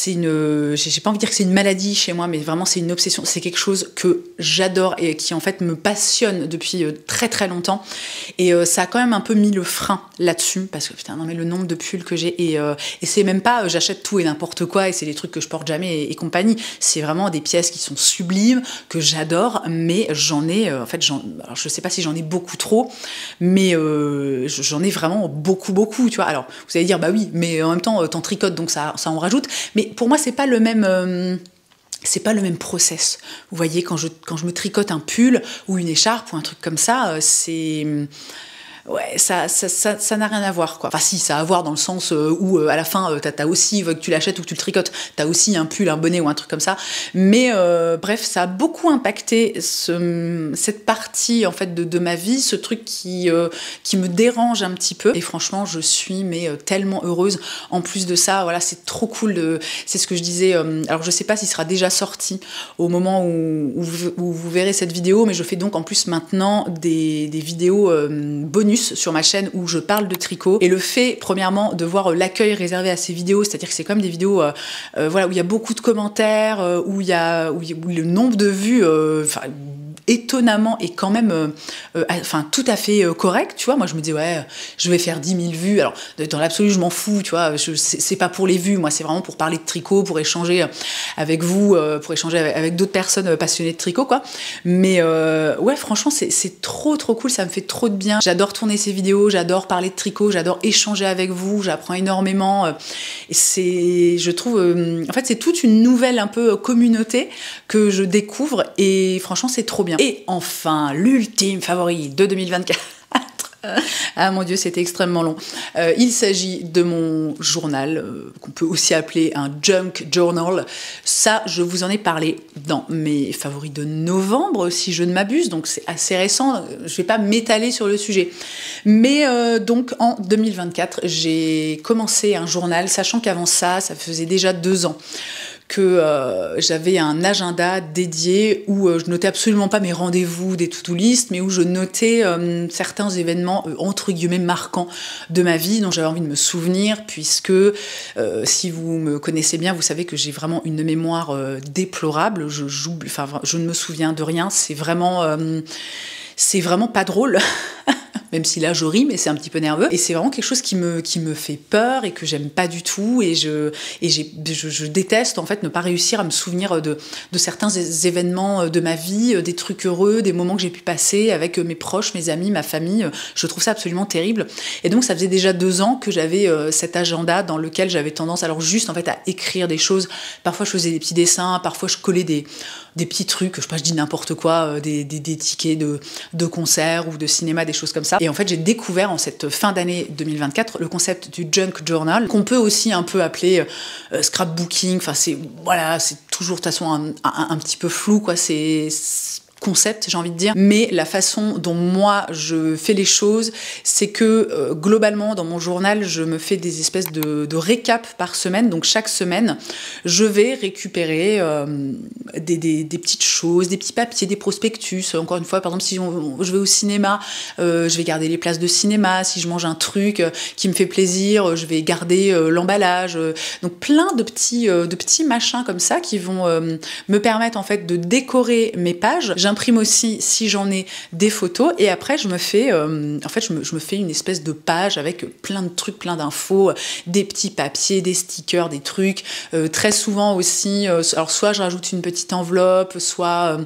j'ai pas envie de dire que c'est une maladie chez moi, mais vraiment c'est une obsession, c'est quelque chose que j'adore et qui en fait me passionne depuis très très longtemps. Et ça a quand même un peu mis le frein là-dessus, parce que putain, non mais le nombre de pulls que j'ai, et c'est même pas j'achète tout et n'importe quoi et c'est des trucs que je porte jamais et compagnie, c'est vraiment des pièces qui sont sublimes, que j'adore, mais j'en ai, alors je sais pas si j'en ai beaucoup trop, mais j'en ai vraiment beaucoup, tu vois. Alors vous allez dire bah oui, mais en même temps t'en tricotes donc ça en rajoute. Mais pour moi, c'est pas le même process. Vous voyez, quand je me tricote un pull ou une écharpe ou un truc comme ça, ouais, ça n'a rien à voir, quoi. Enfin, si, ça a à voir dans le sens où, à la fin, t'as aussi, que tu l'achètes ou que tu le tricotes, t'as aussi un pull, un bonnet ou un truc comme ça. Mais bref, ça a beaucoup impacté cette partie, en fait, de ma vie, ce truc qui me dérange un petit peu. Et franchement, je suis tellement heureuse. En plus de ça, voilà, c'est trop cool c'est ce que je disais. Alors, je sais pas s'il sera déjà sorti au moment où vous verrez cette vidéo, mais je fais donc en plus maintenant des vidéos bonus sur ma chaîne où je parle de tricot, et le fait premièrement de voir l'accueil réservé à ces vidéos, c'est-à-dire que c'est comme des vidéos où il y a beaucoup de commentaires, où le nombre de vues étonnamment et quand même enfin tout à fait correct, tu vois. Moi je me dis ouais, je vais faire 10 000 vues, alors dans l'absolu je m'en fous, tu vois, c'est pas pour les vues, moi c'est vraiment pour parler de tricot, pour échanger avec vous, pour échanger avec d'autres personnes passionnées de tricot, quoi. Mais ouais, franchement c'est trop cool, ça me fait trop de bien. J'adore tourner ces vidéos, j'adore parler de tricot, j'adore échanger avec vous, j'apprends énormément. Et c'est, je trouve, en fait c'est toute une nouvelle un peu communauté que je découvre et franchement c'est trop bien. Et enfin, l'ultime favori de 2024. Ah mon Dieu, c'était extrêmement long. Il s'agit de mon journal, qu'on peut aussi appeler un junk journal. Ça, je vous en ai parlé dans mes favoris de novembre, si je ne m'abuse, donc c'est assez récent, je ne vais pas m'étaler sur le sujet. Mais donc en 2024, j'ai commencé un journal, sachant qu'avant ça faisait déjà 2 ans que j'avais un agenda dédié où je notais absolument pas mes rendez-vous des to-do list, mais où je notais certains événements entre guillemets marquants de ma vie dont j'avais envie de me souvenir, puisque si vous me connaissez bien, vous savez que j'ai vraiment une mémoire déplorable. Je ne me souviens de rien. C'est vraiment pas drôle. Même si là je ris, mais c'est un petit peu nerveux. Et c'est vraiment quelque chose qui me fait peur et que j'aime pas du tout. Et je déteste en fait ne pas réussir à me souvenir de certains événements de ma vie, des trucs heureux, des moments que j'ai pu passer avec mes proches, mes amis, ma famille. Je trouve ça absolument terrible. Et donc ça faisait déjà 2 ans que j'avais cet agenda dans lequel j'avais tendance alors juste en fait à écrire des choses. Parfois je faisais des petits dessins, parfois je collais des petits trucs, je sais pas, je dis n'importe quoi, des tickets de concert ou de cinéma, des choses comme ça. Et en fait, j'ai découvert en cette fin d'année 2024 le concept du junk journal, qu'on peut aussi un peu appeler scrapbooking. Enfin, c'est toujours de toute façon un petit peu flou, quoi. C'est concept, j'ai envie de dire, mais la façon dont moi je fais les choses, c'est que globalement dans mon journal, je me fais des espèces de récap par semaine. Donc chaque semaine, je vais récupérer des petites choses, des petits papiers, des prospectus. Encore une fois, par exemple, si je vais au cinéma, je vais garder les places de cinéma. Si je mange un truc qui me fait plaisir, je vais garder l'emballage. Donc plein de petits machins comme ça qui vont me permettre en fait de décorer mes pages. J'imprime aussi, si j'en ai, des photos, et après je me fais je me fais une espèce de page avec plein de trucs, plein d'infos, des petits papiers, des stickers, des trucs. Très souvent aussi, alors soit je rajoute une petite enveloppe, soit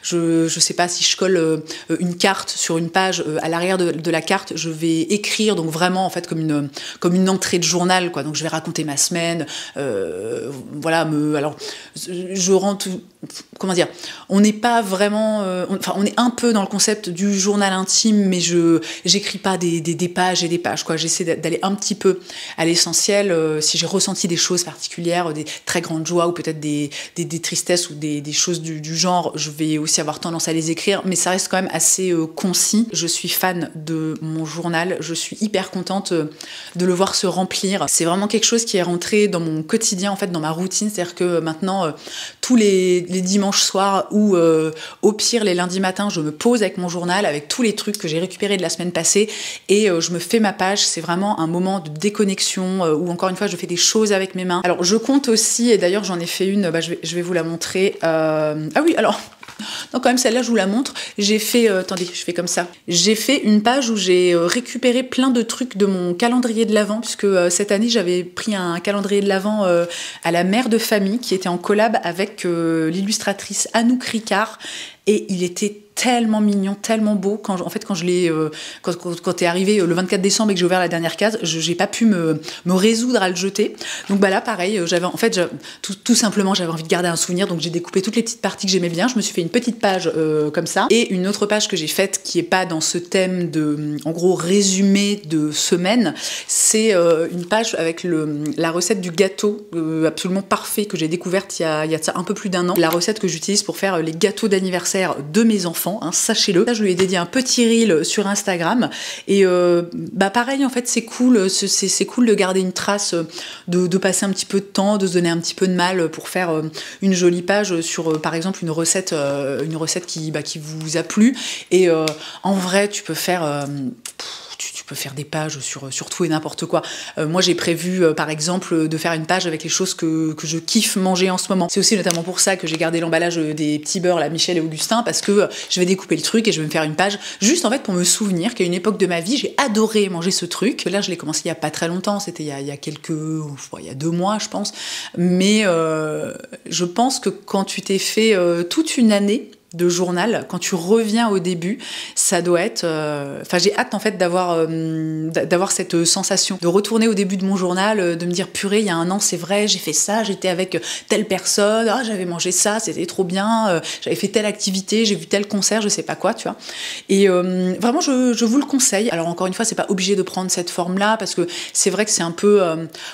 je sais pas, si je colle une carte sur une page, à l'arrière de la carte, je vais écrire, donc vraiment en fait comme une entrée de journal, quoi. Donc je vais raconter ma semaine, voilà. Alors je rentre, comment dire, on n'est pas vraiment, on est un peu dans le concept du journal intime, mais j'écris pas des pages et des pages, quoi. J'essaie d'aller un petit peu à l'essentiel. Si j'ai ressenti des choses particulières, des très grandes joies ou peut-être des tristesses ou des choses du genre, je vais aussi avoir tendance à les écrire, mais ça reste quand même assez concis. Je suis fan de mon journal, je suis hyper contente de le voir se remplir. C'est vraiment quelque chose qui est rentré dans mon quotidien, en fait, dans ma routine. C'est-à-dire que maintenant, tous les dimanches soirs ou au pire les lundis matins, je me pose avec mon journal, avec tous les trucs que j'ai récupérés de la semaine passée, et je me fais ma page. C'est vraiment un moment de déconnexion où encore une fois je fais des choses avec mes mains. Alors je compte aussi, et d'ailleurs j'en ai fait une, je vais vous la montrer. Ah oui, alors non, quand même, celle-là, je vous la montre. J'ai fait, attendez, je fais comme ça. J'ai fait une page où j'ai récupéré plein de trucs de mon calendrier de l'Avent, puisque cette année, j'avais pris un calendrier de l'Avent à la mère de famille, qui était en collab avec l'illustratrice Anouk Ricard. Et il était tellement mignon, tellement beau. Quand je l'ai, quand est arrivé le 24 décembre et que j'ai ouvert la dernière case, j'ai pas pu me résoudre à le jeter. Donc là, pareil, tout simplement, j'avais envie de garder un souvenir, donc j'ai découpé toutes les petites parties que j'aimais bien. Je me suis fait une petite page comme ça, et une autre page que j'ai faite qui est pas dans ce thème de, en gros, résumé de semaine. C'est une page avec la recette du gâteau absolument parfait que j'ai découverte il y a de ça un peu plus d'1 an. La recette que j'utilise pour faire les gâteaux d'anniversaire de mes enfants, hein, sachez-le. Ça, je lui ai dédié un petit reel sur Instagram, et pareil, en fait, c'est cool, c'est cool de garder une trace, de passer un petit peu de temps, de se donner un petit peu de mal pour faire une jolie page sur, par exemple, une recette qui vous a plu. Et en vrai, tu peux faire peux faire des pages sur tout et n'importe quoi. Moi, j'ai prévu, par exemple, de faire une page avec les choses que je kiffe manger en ce moment. C'est aussi notamment pour ça que j'ai gardé l'emballage des petits beurres, là, Michel et Augustin, parce que je vais découper le truc et je vais me faire une page juste en fait pour me souvenir qu'à une époque de ma vie, j'ai adoré manger ce truc. Là, je l'ai commencé il y a pas très longtemps, c'était il y a il y a 2 mois, je pense. Mais je pense que quand tu t'es fait toute une année de journal, quand tu reviens au début, ça doit être... Enfin, j'ai hâte en fait d'avoir cette sensation, de retourner au début de mon journal, de me dire purée, il y a un an, c'est vrai, j'ai fait ça, j'étais avec telle personne, ah, j'avais mangé ça, c'était trop bien, j'avais fait telle activité, j'ai vu tel concert, je sais pas quoi, tu vois. Et vraiment, je vous le conseille. Alors encore une fois, c'est pas obligé de prendre cette forme-là, parce que c'est vrai que c'est un peu...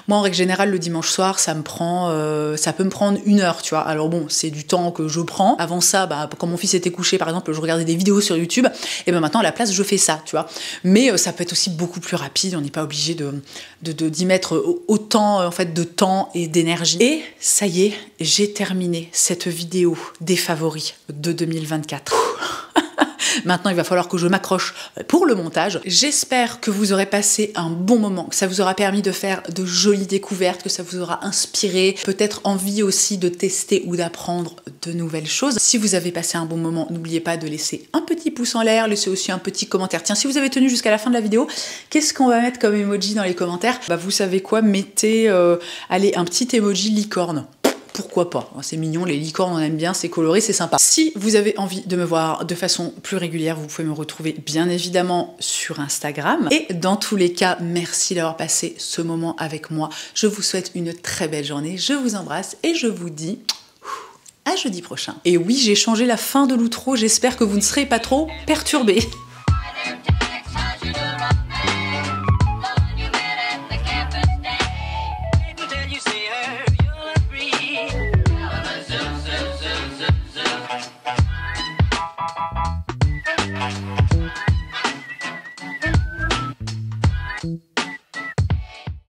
moi, en règle générale, le dimanche soir, ça peut me prendre 1 heure, tu vois. Alors bon, c'est du temps que je prends. Avant ça, quand mon fils était couché, par exemple, je regardais des vidéos sur YouTube, et ben maintenant, à la place, je fais ça, tu vois. Mais ça peut être aussi beaucoup plus rapide, on n'est pas obligé d'y mettre autant, en fait, de temps et d'énergie. Et ça y est, j'ai terminé cette vidéo des favoris de 2024. Maintenant, il va falloir que je m'accroche pour le montage. J'espère que vous aurez passé un bon moment, que ça vous aura permis de faire de jolies découvertes, que ça vous aura inspiré, peut-être envie aussi de tester ou d'apprendre de nouvelles choses. Si vous avez passé un bon moment, n'oubliez pas de laisser un petit pouce en l'air, laissez aussi un petit commentaire. Tiens, si vous avez tenu jusqu'à la fin de la vidéo, qu'est-ce qu'on va mettre comme emoji dans les commentaires? Vous savez quoi, mettez allez, un petit emoji licorne. Pourquoi pas? C'est mignon, les licornes, on aime bien, c'est coloré, c'est sympa. Si vous avez envie de me voir de façon plus régulière, vous pouvez me retrouver bien évidemment sur Instagram. Et dans tous les cas, merci d'avoir passé ce moment avec moi. Je vous souhaite une très belle journée, je vous embrasse et je vous dis à jeudi prochain. Et oui, j'ai changé la fin de l'outro, j'espère que vous ne serez pas trop perturbés.